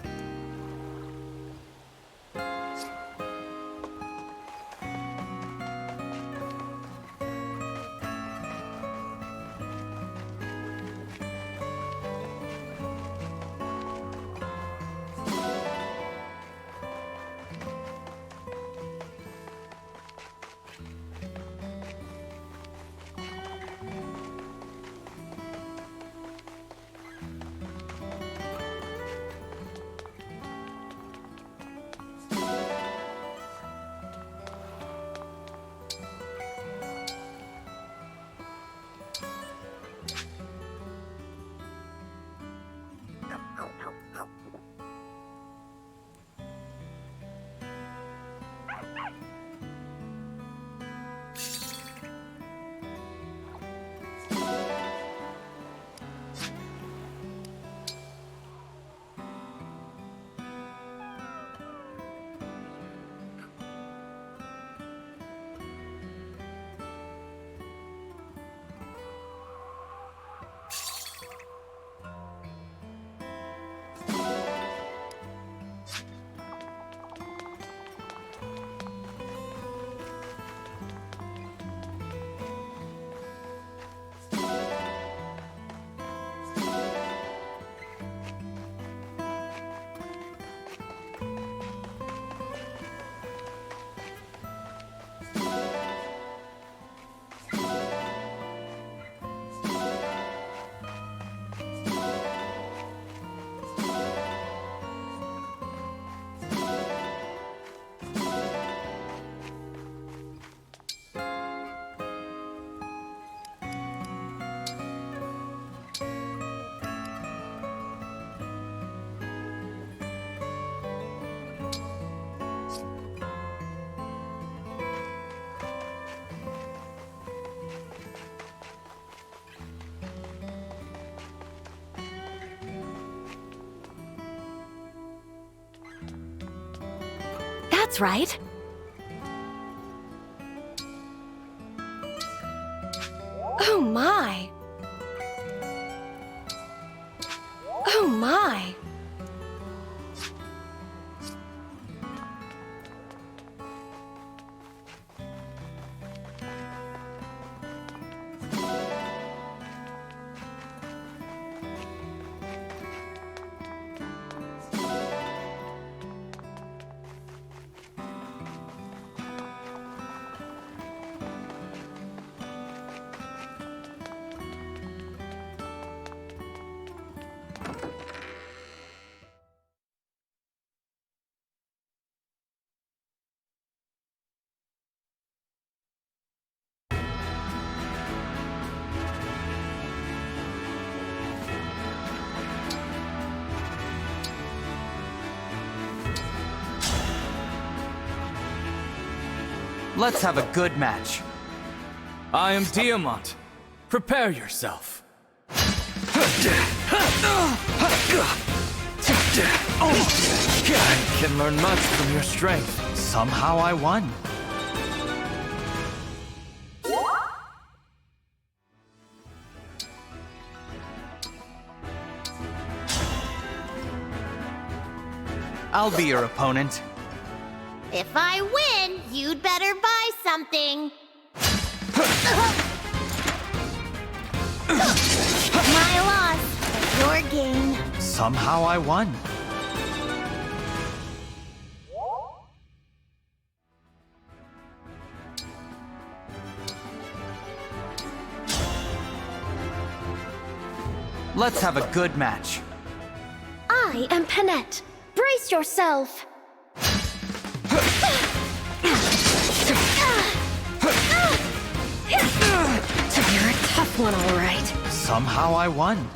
That's right. Oh my. Oh my. Let's have a good match. I am Diamant. Prepare yourself. I can learn much from your strength. Somehow I won. I'll be your opponent. If I win, you'd better buy something. My loss, your gain. Somehow I won. Let's have a good match. I am Panette. Brace yourself. You're a tough one, all right. Somehow I won.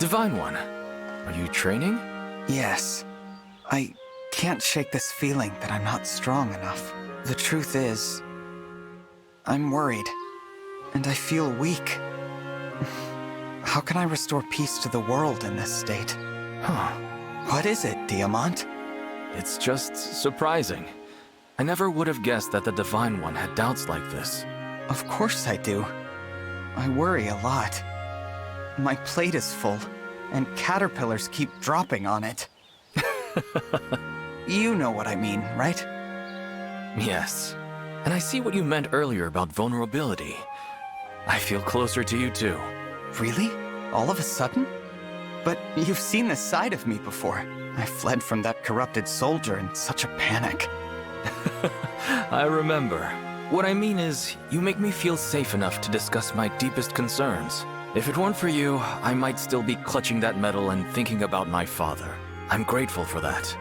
Divine One, are you training? Yes. I can't shake this feeling that I'm not strong enough. The truth is, I'm worried, and I feel weak. How can I restore peace to the world in this state? Huh. What is it, Diamant? It's just surprising. I never would have guessed that the Divine One had doubts like this. Of course I do. I worry a lot. My plate is full, and caterpillars keep dropping on it. You know what I mean, right? Yes. And I see what you meant earlier about vulnerability. I feel closer to you too. Really? All of a sudden? But you've seen this side of me before. I fled from that corrupted soldier in such a panic. I remember. What I mean is, you make me feel safe enough to discuss my deepest concerns. If it weren't for you, I might still be clutching that medal and thinking about my father. I'm grateful for that.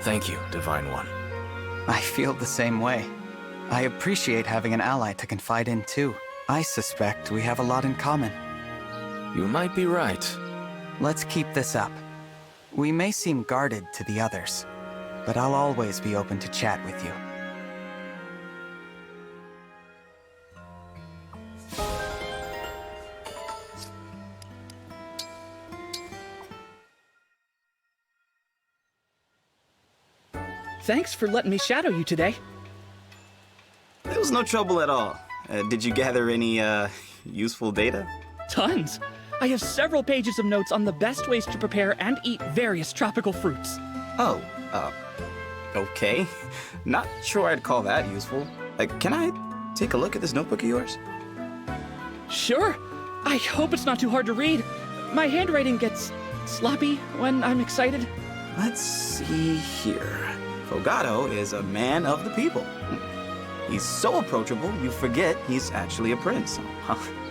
Thank you, Divine One. I feel the same way. I appreciate having an ally to confide in too. I suspect we have a lot in common. You might be right. Let's keep this up. We may seem guarded to the others, but I'll always be open to chat with you. Thanks for letting me shadow you today. There was no trouble at all. Did you gather any, useful data? Tons. I have several pages of notes on the best ways to prepare and eat various tropical fruits. Oh, okay. Not sure I'd call that useful. Can I take a look at this notebook of yours? Sure. I hope it's not too hard to read. My handwriting gets sloppy when I'm excited. Let's see here. Fogado is a man of the people. He's so approachable, you forget he's actually a prince.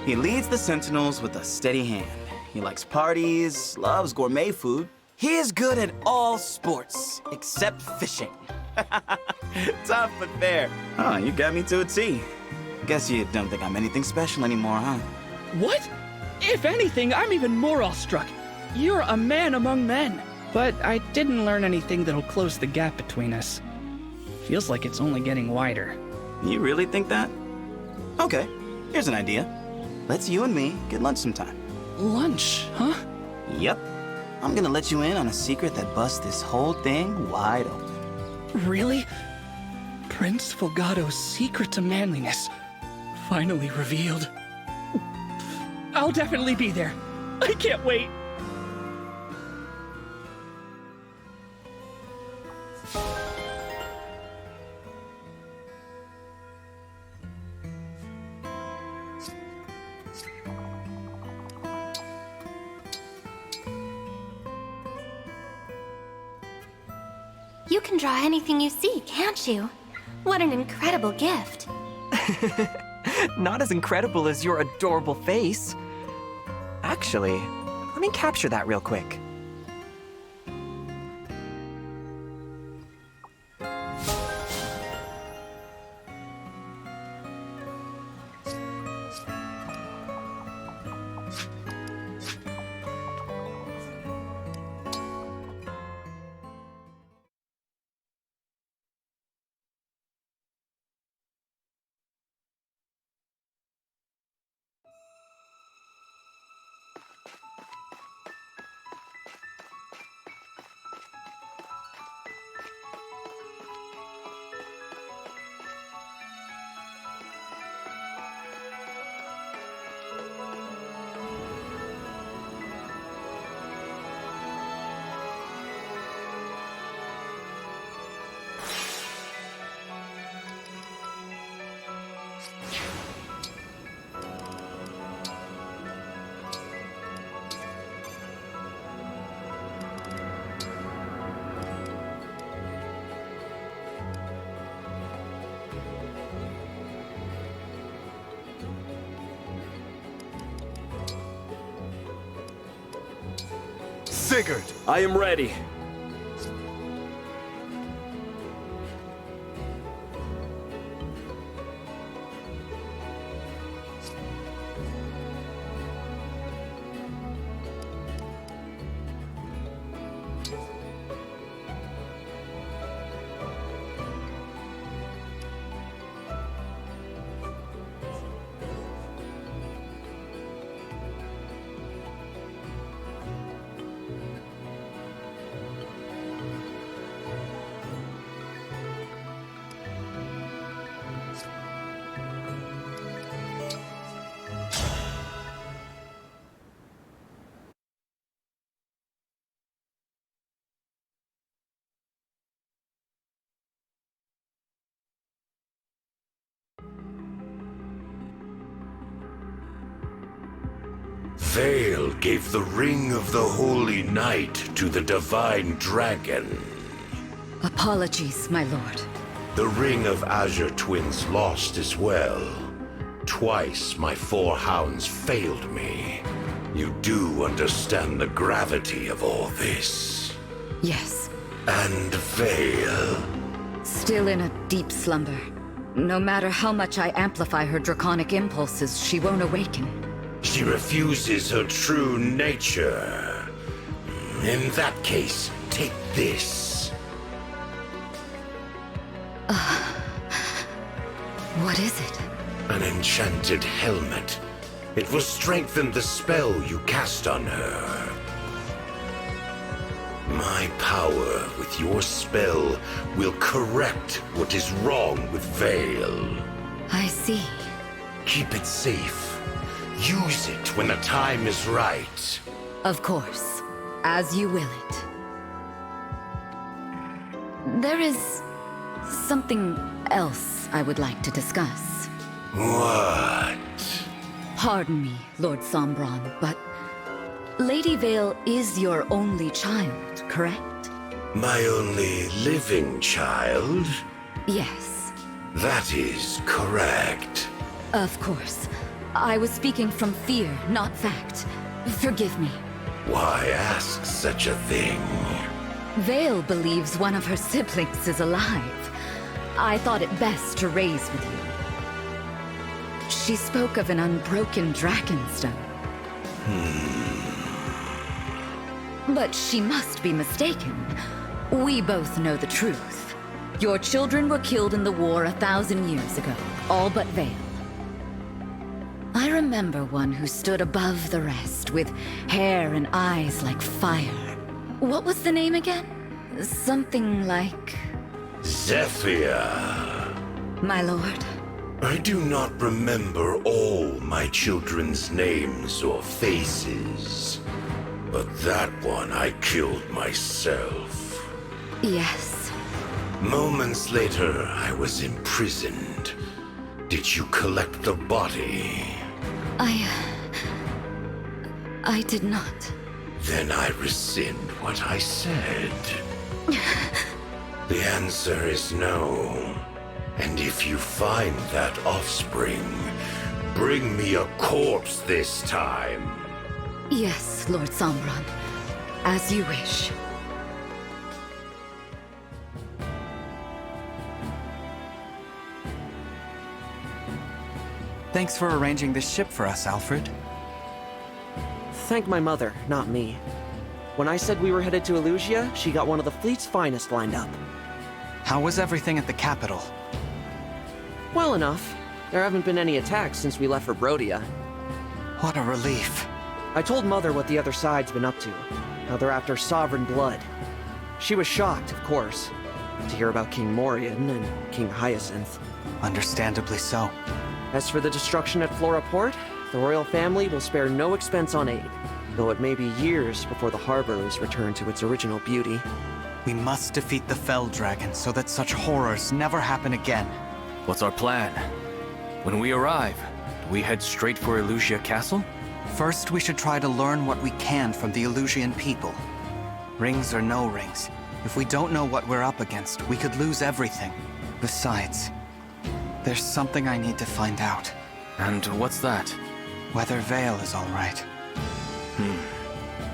He leads the Sentinels with a steady hand. He likes parties, loves gourmet food. He is good at all sports, except fishing. Tough but fair. Oh, you got me to a T. Guess you don't think I'm anything special anymore, huh? What? If anything, I'm even more awestruck. You're a man among men. But I didn't learn anything that'll close the gap between us. Feels like it's only getting wider. You really think that? Okay, here's an idea. Let's you and me get lunch sometime. Lunch, huh? Yep. I'm gonna let you in on a secret that busts this whole thing wide open. Really? Prince Fogado's secret to manliness. Finally revealed. I'll definitely be there. I can't wait. You can draw anything you see, can't you? What an incredible gift. Not as incredible as your adorable face. Actually, let me capture that real quick. Sigurd! I am ready. Vale gave the Ring of the Holy Night to the Divine Dragon. Apologies, my lord. The Ring of Azure Twins lost as well. Twice my 4 hounds failed me. You do understand the gravity of all this. Yes. And Vale. Still in a deep slumber. No matter how much I amplify her draconic impulses, she won't awaken. She refuses her true nature. In that case, take this. What is it? An enchanted helmet. It will strengthen the spell you cast on her. My power with your spell will correct what is wrong with Vale. I see. Keep it safe. Use it when the time is right. Of course. As you will it. There is something else I would like to discuss. What? Pardon me, Lord Sombron, but Lady Vale is your only child, correct? My only living child? Yes. That is correct. Of course. I was speaking from fear, not fact. Forgive me. Why ask such a thing? Vale believes one of her siblings is alive. I thought it best to raise with you. She spoke of an unbroken dragonstone. But she must be mistaken. We both know the truth. Your children were killed in the war 1,000 years ago, all but Vale. I remember one who stood above the rest, with hair and eyes like fire. What was the name again? Something like... Zephyr. My lord. I do not remember all my children's names or faces. But that one I killed myself. Yes. Moments later, I was imprisoned. Did you collect the body? I did not. Then I rescind what I said. The answer is no. And if you find that offspring, bring me a corpse this time. Yes, Lord Sombron. As you wish. Thanks for arranging this ship for us, Alfred. Thank my mother, not me. When I said we were headed to Elusia, she got one of the fleet's finest lined up. How was everything at the capital? Well enough. There haven't been any attacks since we left for Brodia. What a relief. I told Mother what the other side's been up to. How they're after sovereign blood. She was shocked, of course, to hear about King Morian and King Hyacinth. Understandably so. As for the destruction at Flora Port, the royal family will spare no expense on aid, though it may be years before the harbor is returned to its original beauty. We must defeat the Fell Dragon so that such horrors never happen again. What's our plan? When we arrive, do we head straight for Elusia Castle? First, we should try to learn what we can from the Elusian people. Rings or no rings, if we don't know what we're up against, we could lose everything. Besides, there's something I need to find out. And what's that? Whether Vale is all right.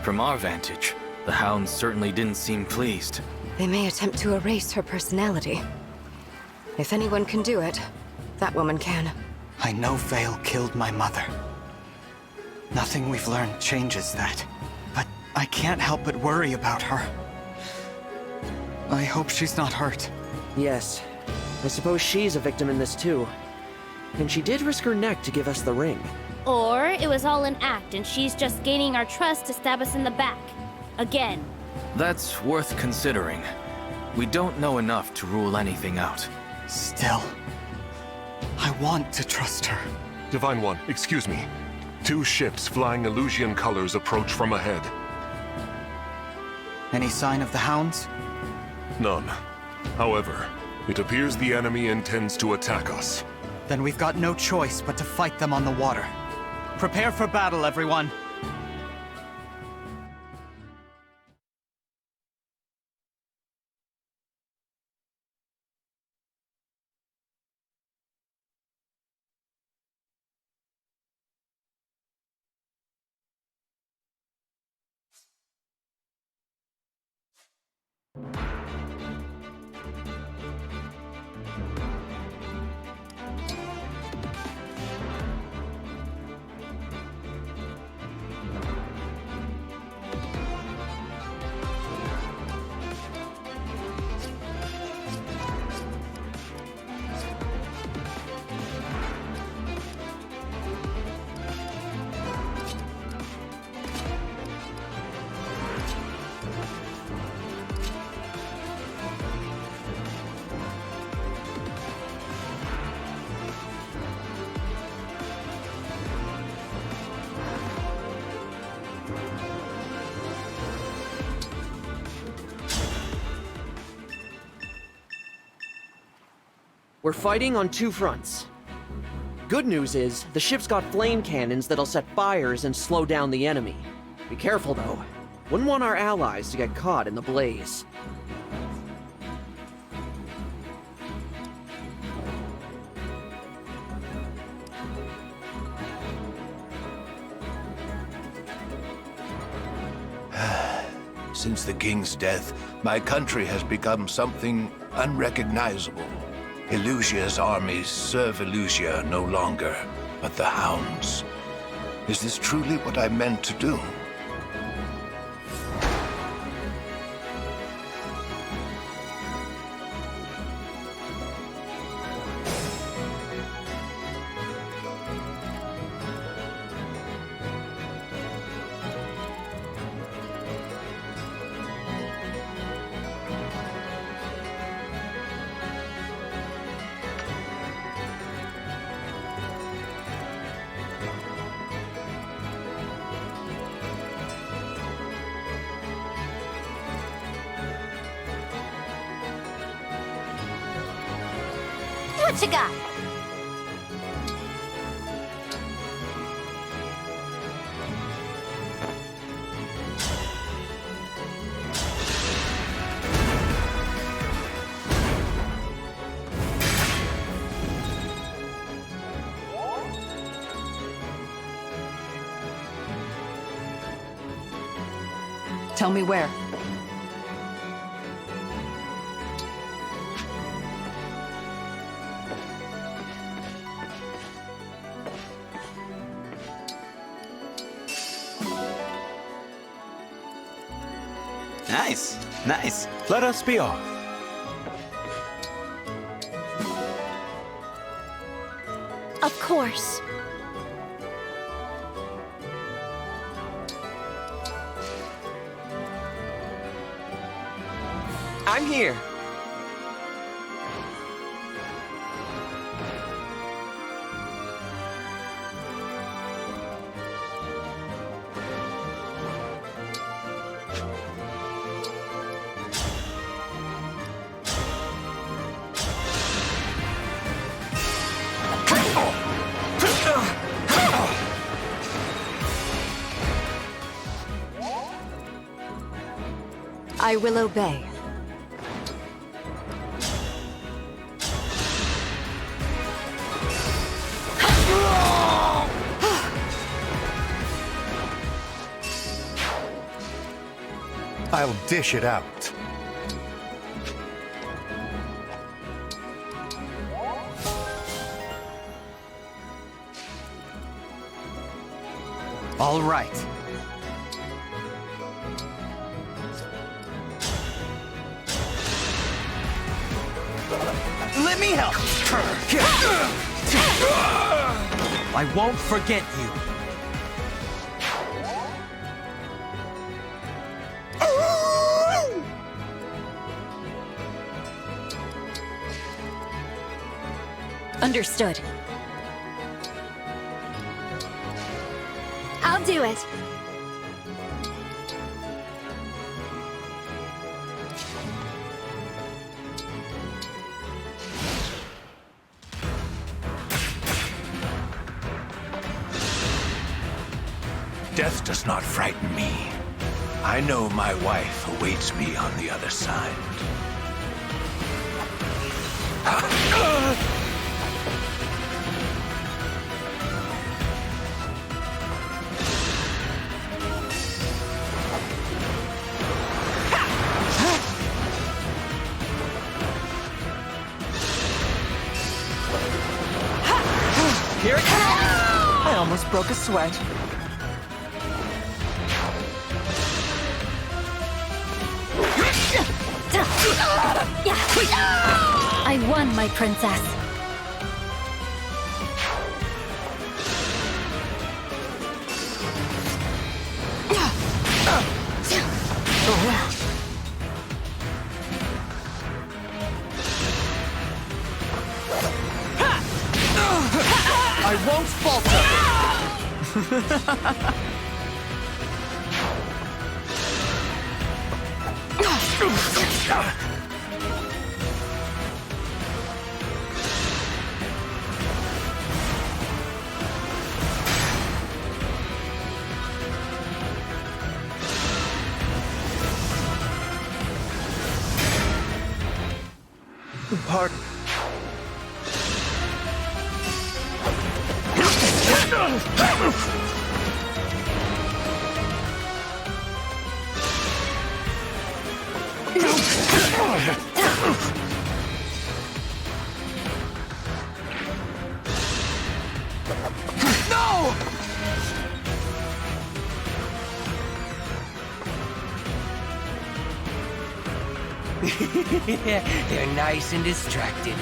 From our vantage, the hounds certainly didn't seem pleased. They may attempt to erase her personality. If anyone can do it, that woman can. I know Vale killed my mother. Nothing we've learned changes that. But I can't help but worry about her. I hope she's not hurt. Yes. I suppose she's a victim in this too. And she did risk her neck to give us the ring. Or it was all an act and she's just gaining our trust to stab us in the back. Again. That's worth considering. We don't know enough to rule anything out. Still, I want to trust her. Divine One, excuse me. 2 ships flying Elusian colors approach from ahead. Any sign of the hounds? None. However, it appears the enemy intends to attack us. Then we've got no choice but to fight them on the water. Prepare for battle, everyone. We're fighting on two fronts. Good news is, the ship's got flame cannons that'll set fires and slow down the enemy. Be careful, though. Wouldn't want our allies to get caught in the blaze. Since the king's death, my country has become something unrecognizable. Elusia's armies serve Elusia no longer, but the hounds. Is this truly what I meant to do? What you got? Tell me where. Nice, nice. Let us be off. Of course. I'm here. I will obey. I'll dish it out. All right. Let me help. I won't forget you. Understood. I'll do it. Death does not frighten me. I know my wife awaits me on the other side. Here it comes! I almost broke a sweat. I won, my princess. I won't falter! Pardon. No! They're nice and distracted.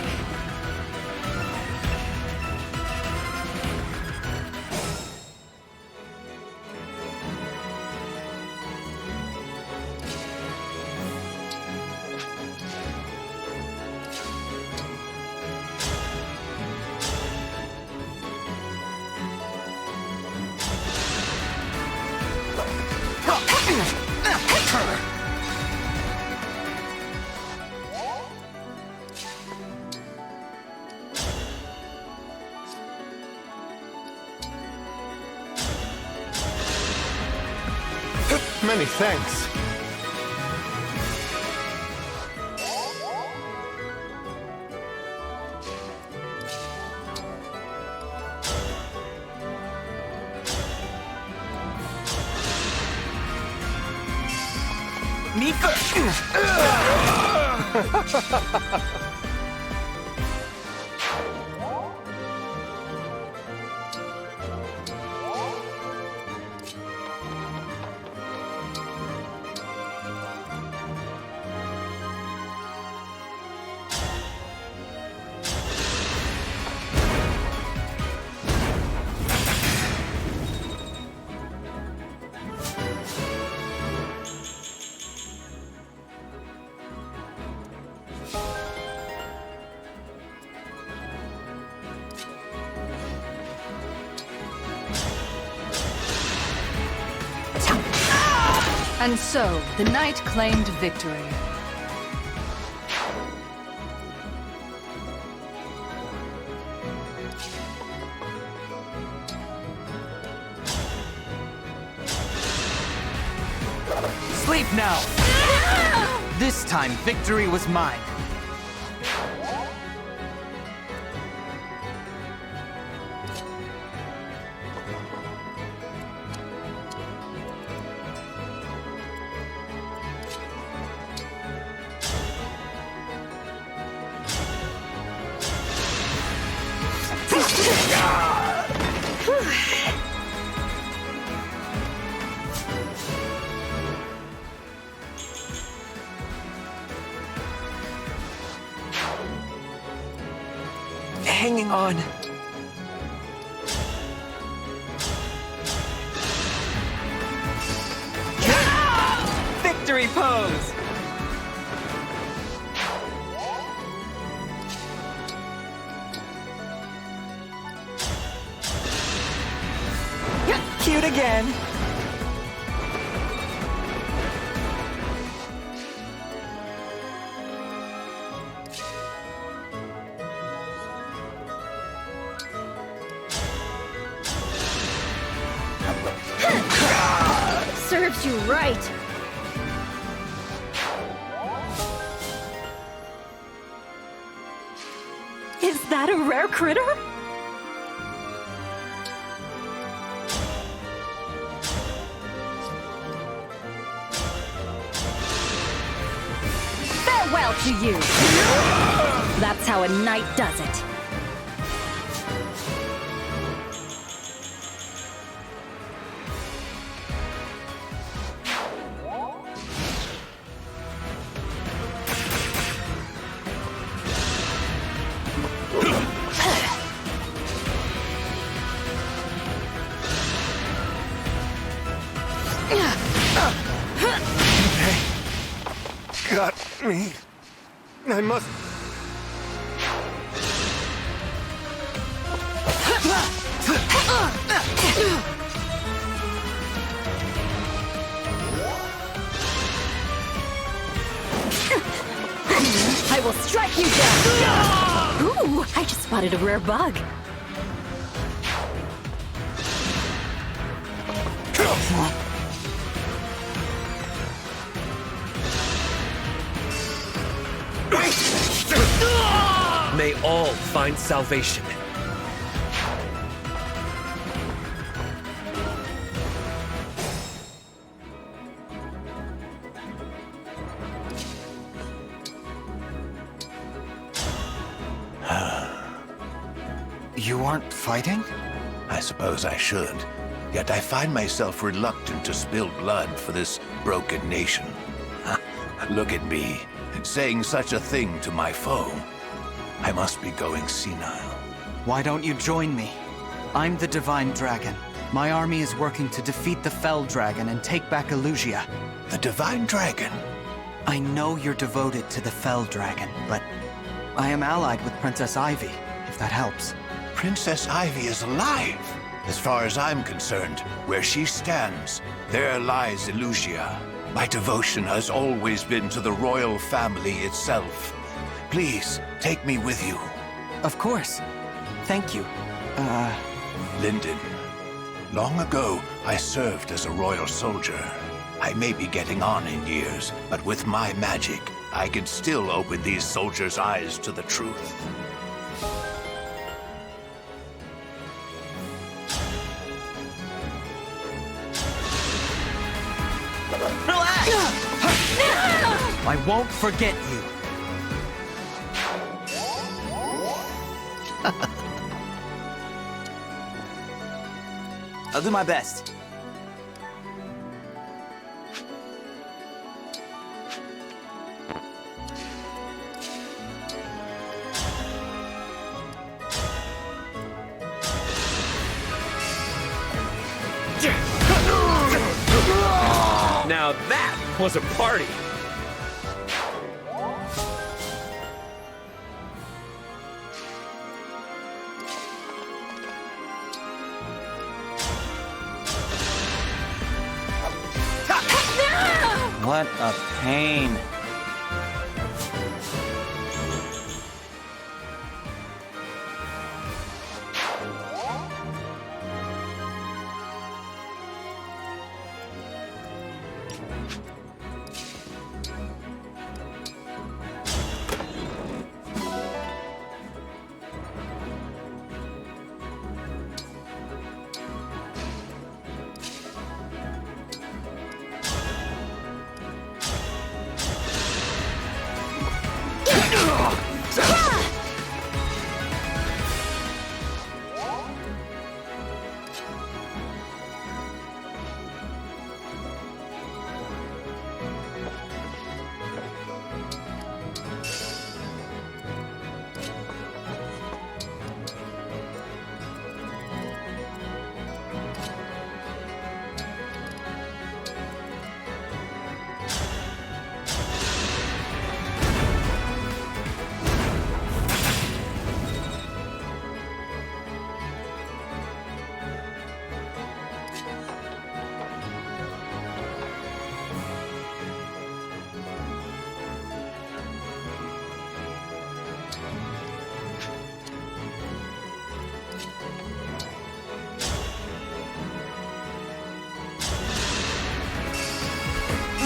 Many thanks. Me And so, the knight claimed victory. Sleep now! This time, victory was mine. Hanging on. Victory pose! Cute again. Serves you right. Is that a rare critter? Farewell to you! That's how a knight does it. Got me. I must... I will strike you down! Ooh, I just spotted a rare bug. May all find salvation. You aren't fighting? I suppose I should. Yet I find myself reluctant to spill blood for this broken nation. Look at me, saying such a thing to my foe. I must be going senile. Why don't you join me? I'm the Divine Dragon. My army is working to defeat the Fell Dragon and take back Elusia. The Divine Dragon? I know you're devoted to the Fell Dragon, but I am allied with Princess Ivy, if that helps. Princess Ivy is alive. As far as I'm concerned, where she stands, there lies Elusia. My devotion has always been to the royal family itself. Please, take me with you. Of course. Thank you. Linden. Long ago, I served as a royal soldier. I may be getting on in years, but with my magic, I can still open these soldiers' eyes to the truth. Relax! I won't forget you. I'll do my best. Now that was a party! What a pain.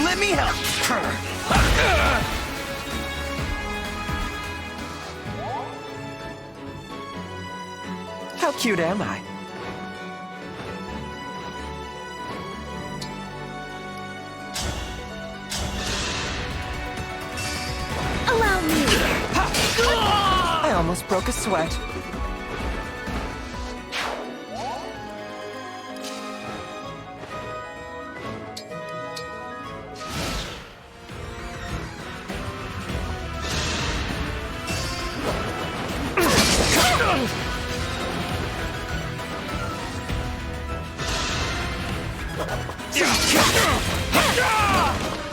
Let me help. How cute am I? Allow me. I almost broke a sweat.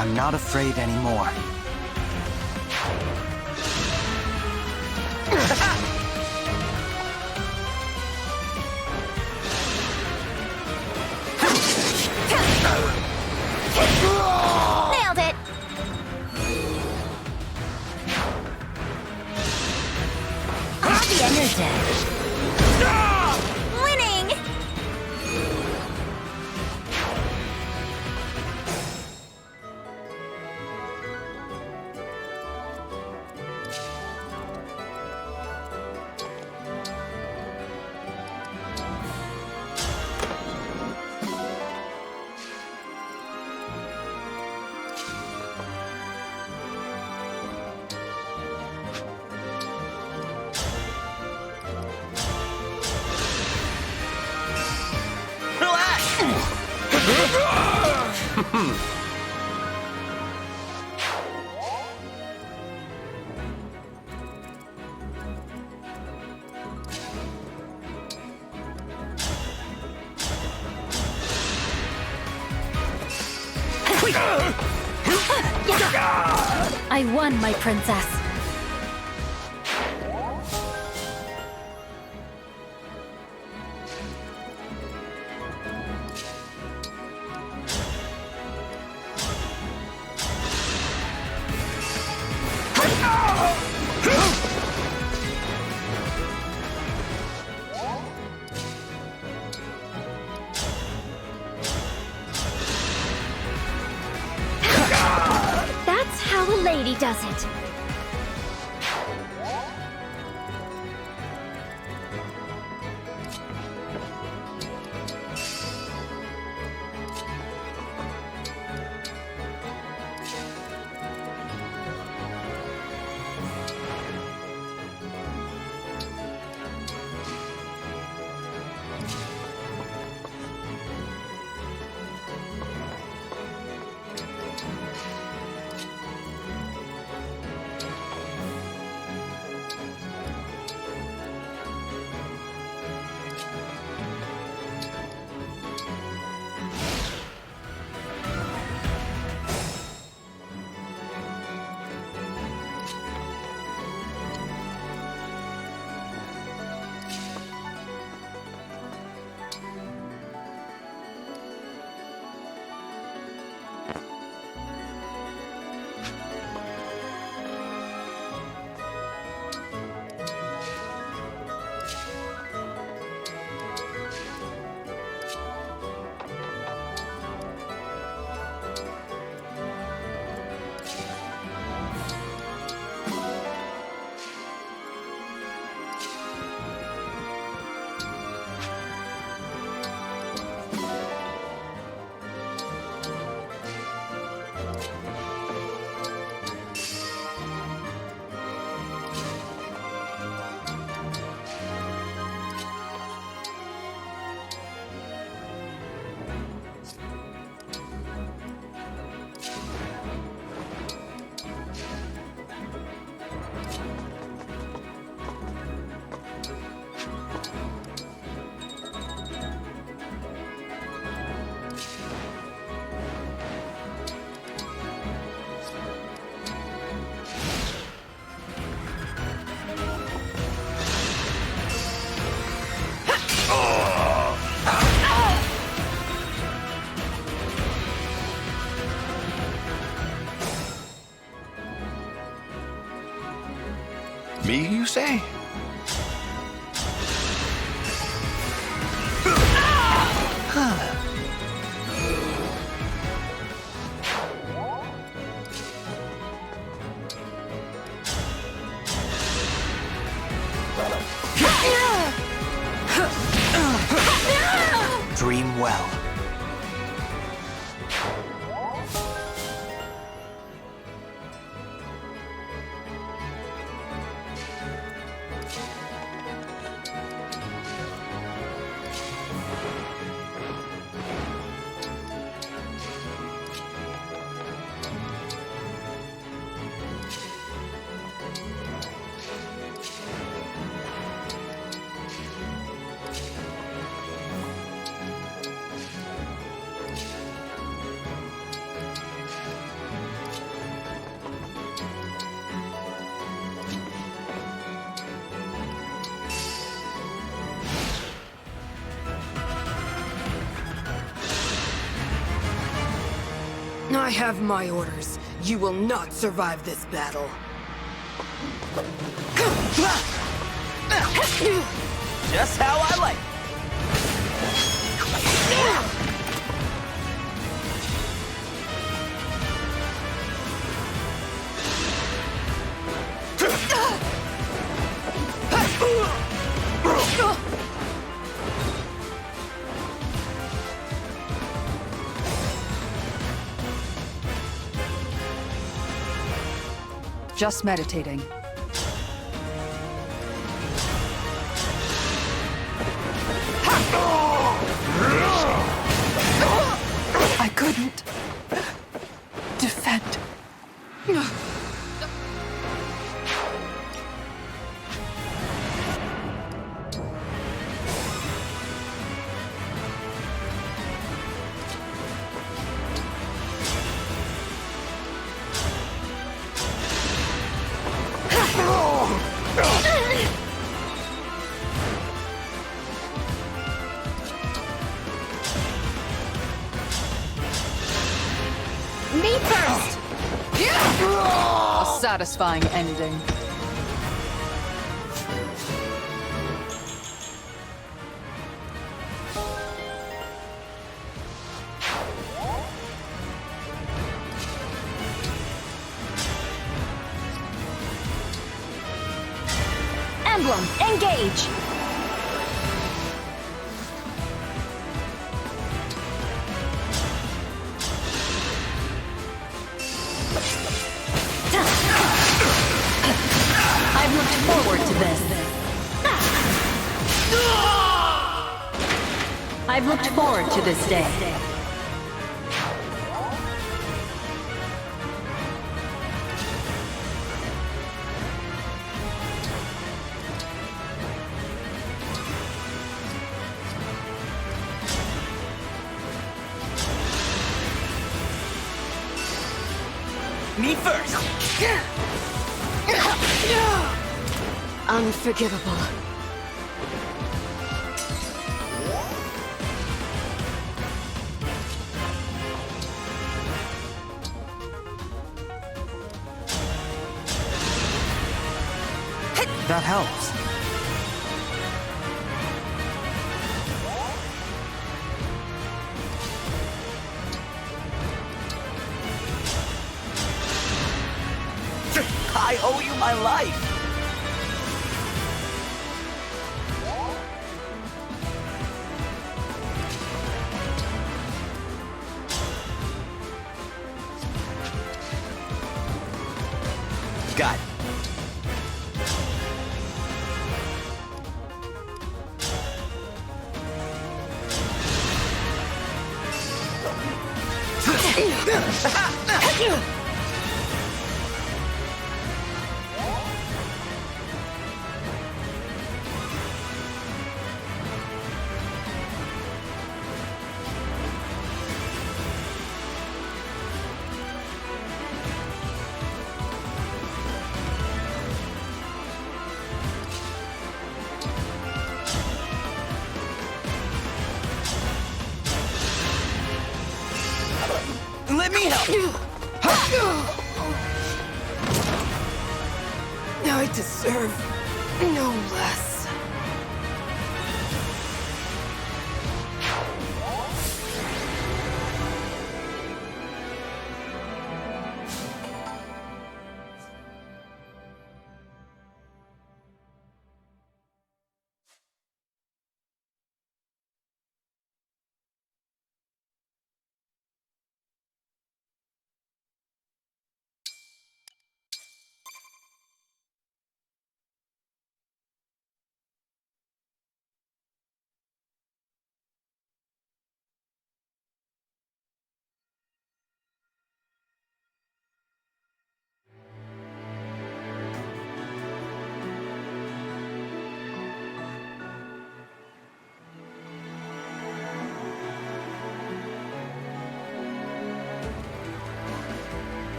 I'm not afraid anymore. Nailed it! I'll be energized. Winning! I won, my princess. That's how a lady does it. Me, you say? Dream well. I have my orders. You will not survive this battle. Just how I like. Just meditating. I couldn't defend. Me first! A satisfying ending. Emblem, engage! I've looked forward to this. I've looked forward to this day. Me first! Unforgivable. That helps. I owe you my life! Got it. Let me help! I deserve no less.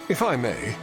If I may,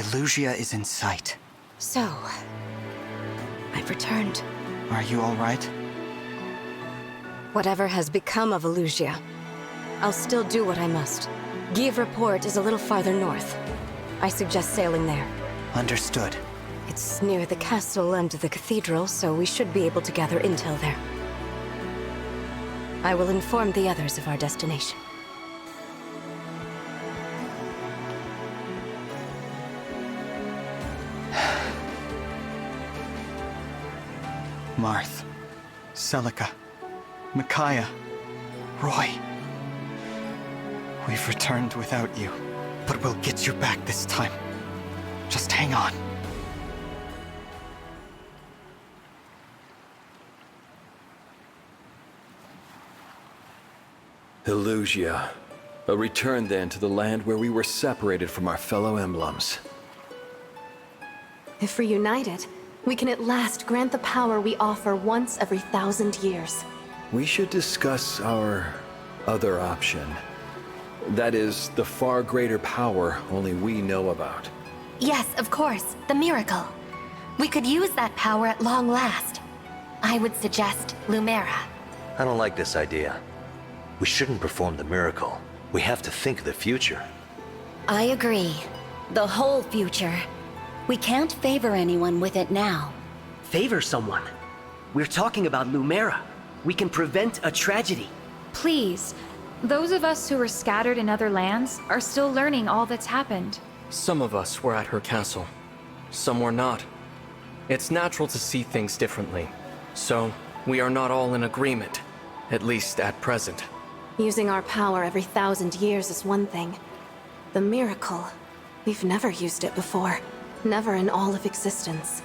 Elusia is in sight. So, I've returned. Are you all right? Whatever has become of Elusia, I'll still do what I must. Givre Port is a little farther north. I suggest sailing there. Understood. It's near the castle and the cathedral, so we should be able to gather intel there. I will inform the others of our destination. Marth, Celica, Micaiah, Roy. We've returned without you, but we'll get you back this time. Just hang on. Elusia. A return then to the land where we were separated from our fellow emblems. If reunited, we can at last grant the power we offer once every 1,000 years. We should discuss our other option. That is, the far greater power only we know about. Yes, of course. The miracle. We could use that power at long last. I would suggest Lumera. I don't like this idea. We shouldn't perform the miracle. We have to think of the future. I agree. The whole future. We can't favor anyone with it now. Favor someone? We're talking about Lumera. We can prevent a tragedy. Please. Those of us who were scattered in other lands are still learning all that's happened. Some of us were at her castle. Some were not. It's natural to see things differently. So, we are not all in agreement. At least at present. Using our power every 1,000 years is one thing. The miracle, we've never used it before. Never in all of existence.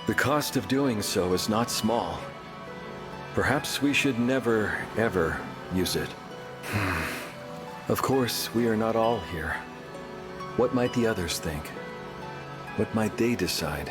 The cost of doing so is not small. Perhaps we should never, ever use it. Of course, we are not all here. What might the others think? What might they decide?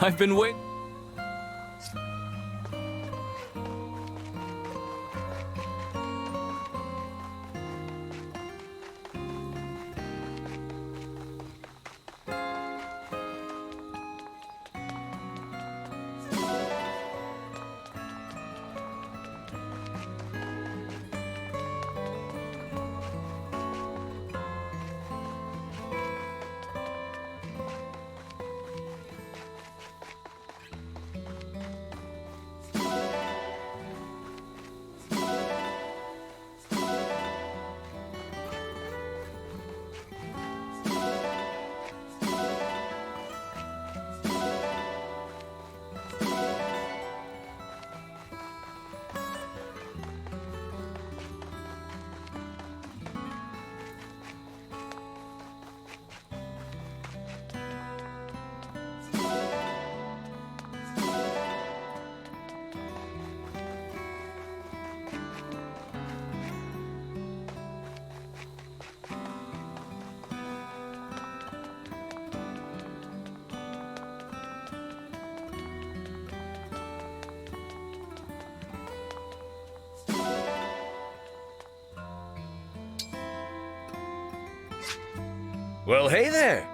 I've been waiting. Well, hey there!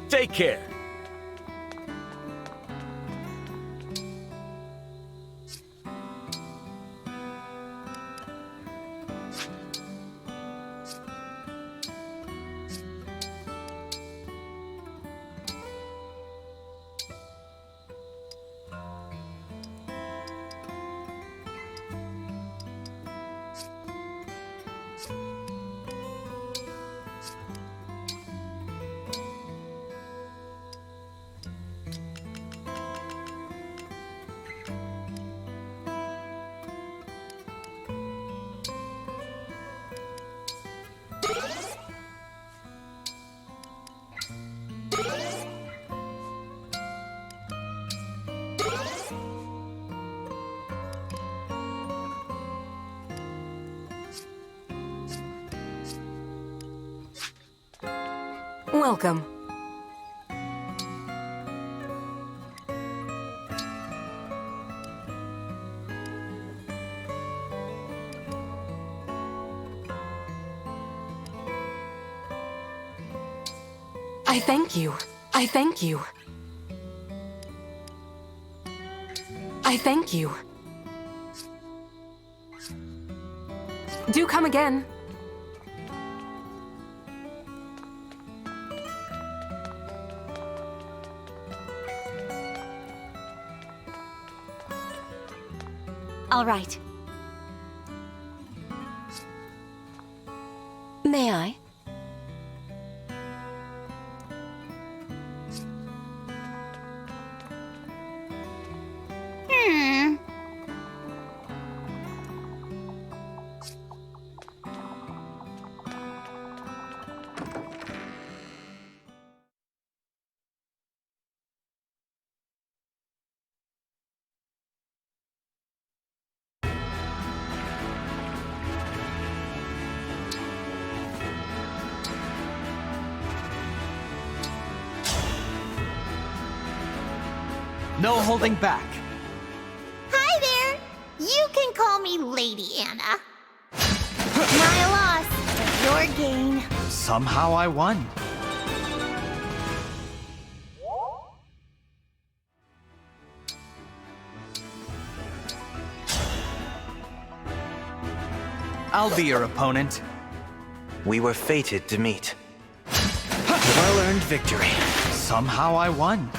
Take care. Welcome. I thank you. I thank you. I thank you. Do come again. All right. May I? No holding back. Hi there! You can call me Lady Anna. My loss, but your gain. Somehow I won. I'll be your opponent. We were fated to meet. Well-earned victory. Somehow I won.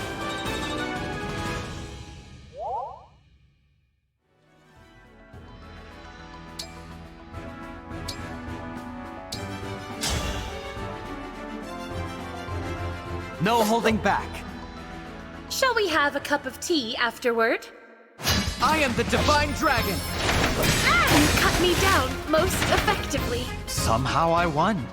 No holding back. Shall we have a cup of tea afterward? I am the Divine Dragon! You cut me down most effectively. Somehow I won.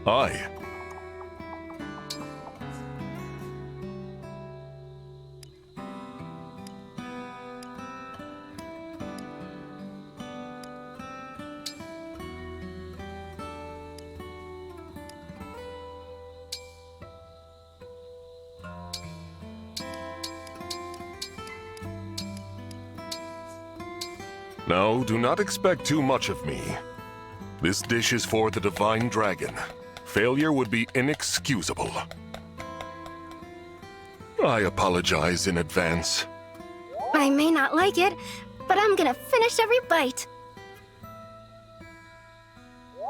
Aye. Now, do not expect too much of me. This dish is for the Divine Dragon. Failure would be inexcusable. I apologize in advance. I may not like it, but I'm gonna finish every bite.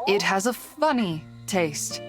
It has a funny taste.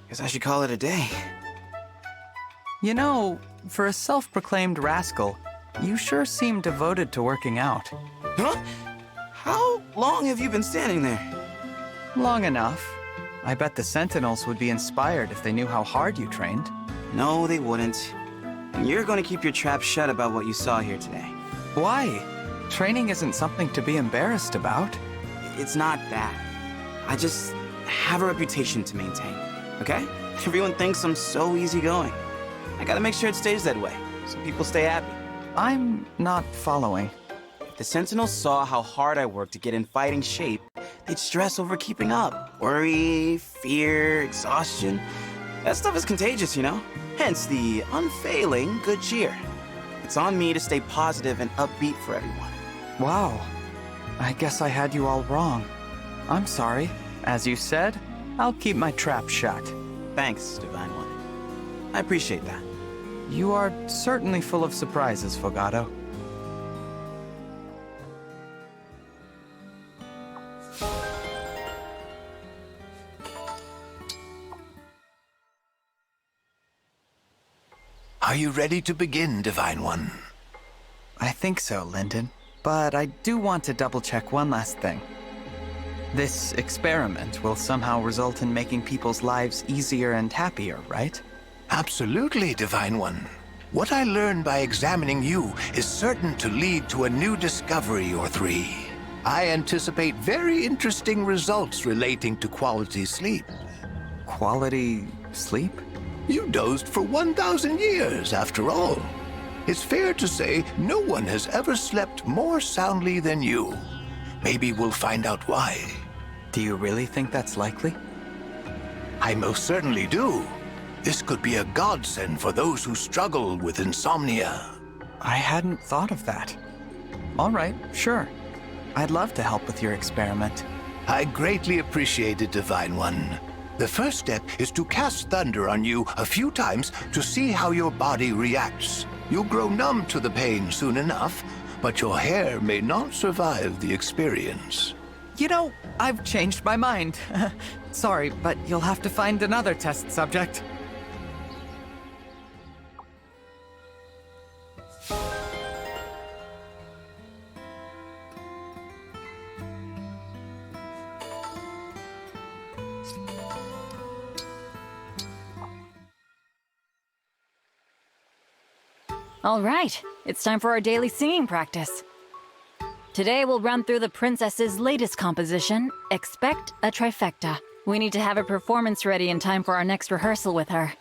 Guess I should call it a day. You know, for a self-proclaimed rascal, you sure seem devoted to working out. Huh? How long have you been standing there? Long enough. I bet the Sentinels would be inspired if they knew how hard you trained. No, they wouldn't. And you're going to keep your trap shut about what you saw here today. Why? Training isn't something to be embarrassed about. It's not that. I just have a reputation to maintain, okay? Everyone thinks I'm so easygoing. I gotta make sure it stays that way, so people stay happy. I'm not following. If the Sentinels saw how hard I work to get in fighting shape, they'd stress over keeping up. Worry, fear, exhaustion. That stuff is contagious, you know? Hence the unfailing good cheer. It's on me to stay positive and upbeat for everyone. Wow. I guess I had you all wrong. I'm sorry. As you said, I'll keep my trap shut. Thanks, Divine One. I appreciate that. You are certainly full of surprises, Fogado. Are you ready to begin, Divine One? I think so, Lyndon. But I do want to double-check one last thing. This experiment will somehow result in making people's lives easier and happier, right? Absolutely, Divine One. What I learned by examining you is certain to lead to a new discovery or three. I anticipate very interesting results relating to quality sleep. Quality sleep? You dozed for 1,000 years, after all. It's fair to say no one has ever slept more soundly than you. Maybe we'll find out why. Do you really think that's likely? I most certainly do. This could be a godsend for those who struggle with insomnia. I hadn't thought of that. All right, sure. I'd love to help with your experiment. I greatly appreciate it, Divine One. The first step is to cast thunder on you a few times to see how your body reacts. You'll grow numb to the pain soon enough, but your hair may not survive the experience. You know, I've changed my mind. Sorry, but you'll have to find another test subject. All right, it's time for our daily singing practice. Today we'll run through the princess's latest composition, Expect a Trifecta. We need to have a performance ready in time for our next rehearsal with her.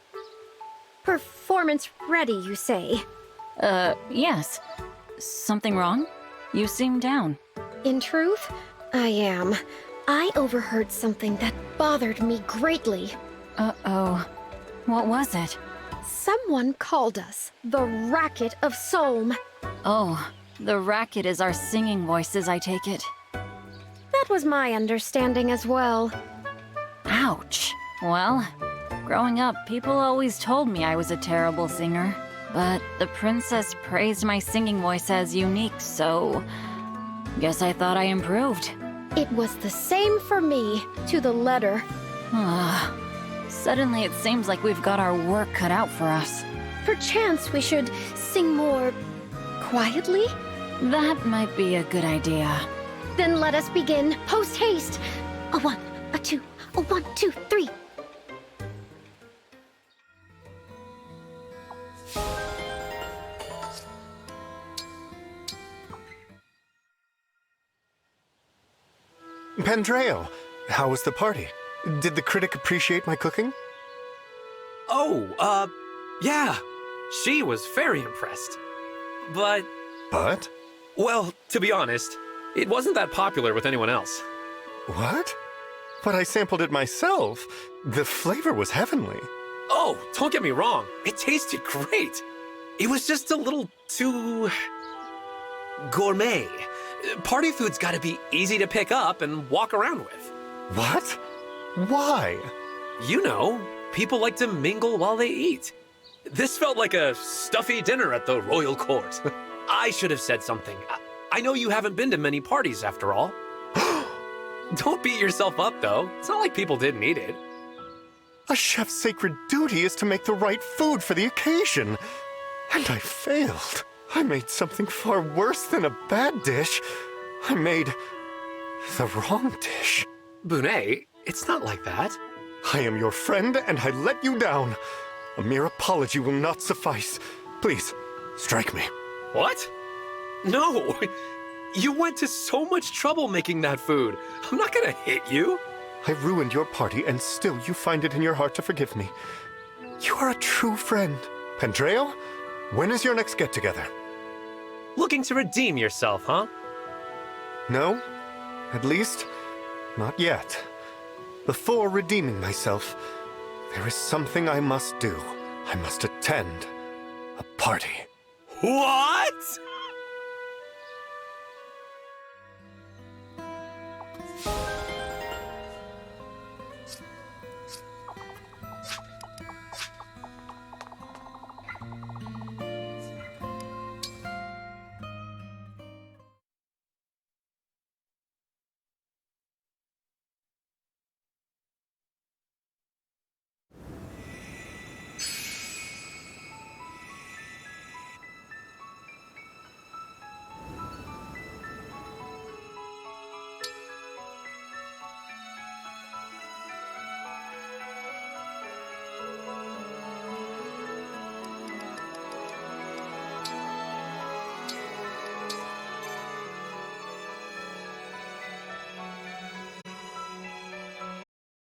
Performance ready, you say? Yes. Something wrong? You seem down. In truth, I am. I overheard something that bothered me greatly. Uh-oh. What was it? Someone called us the Racket of Solm. Oh, the racket is our singing voices, I take it. That was my understanding as well. Ouch. Well, growing up, people always told me I was a terrible singer. But the princess praised my singing voice as unique, so guess I thought I improved. It was the same for me, to the letter. Suddenly it seems like we've got our work cut out for us. Perchance we should sing more quietly? That might be a good idea. Then let us begin post-haste. A 1, a 2, a 1, 2, 3. Pandreo, how was the party? Did the critic appreciate my cooking? Oh, yeah. She was very impressed. But... But? Well, to be honest, it wasn't that popular with anyone else. What? But I sampled it myself. The flavor was heavenly. Oh, don't get me wrong. It tasted great. It was just a little too... gourmet. Party food's gotta be easy to pick up and walk around with. What? Why? You know, people like to mingle while they eat. This felt like a stuffy dinner at the royal court. I should have said something. I know you haven't been to many parties after all. Don't beat yourself up, though. It's not like people didn't eat it. A chef's sacred duty is to make the right food for the occasion. And I failed. I made something far worse than a bad dish. I made the wrong dish. Bunet, it's not like that. I am your friend, and I let you down. A mere apology will not suffice. Please, strike me. What? No! You went to so much trouble making that food. I'm not gonna hit you. I ruined your party, and still you find it in your heart to forgive me. You are a true friend. Pandreo, when is your next get-together? Looking to redeem yourself, huh? No, at least, not yet. Before redeeming myself, there is something I must do. I must attend a party. What?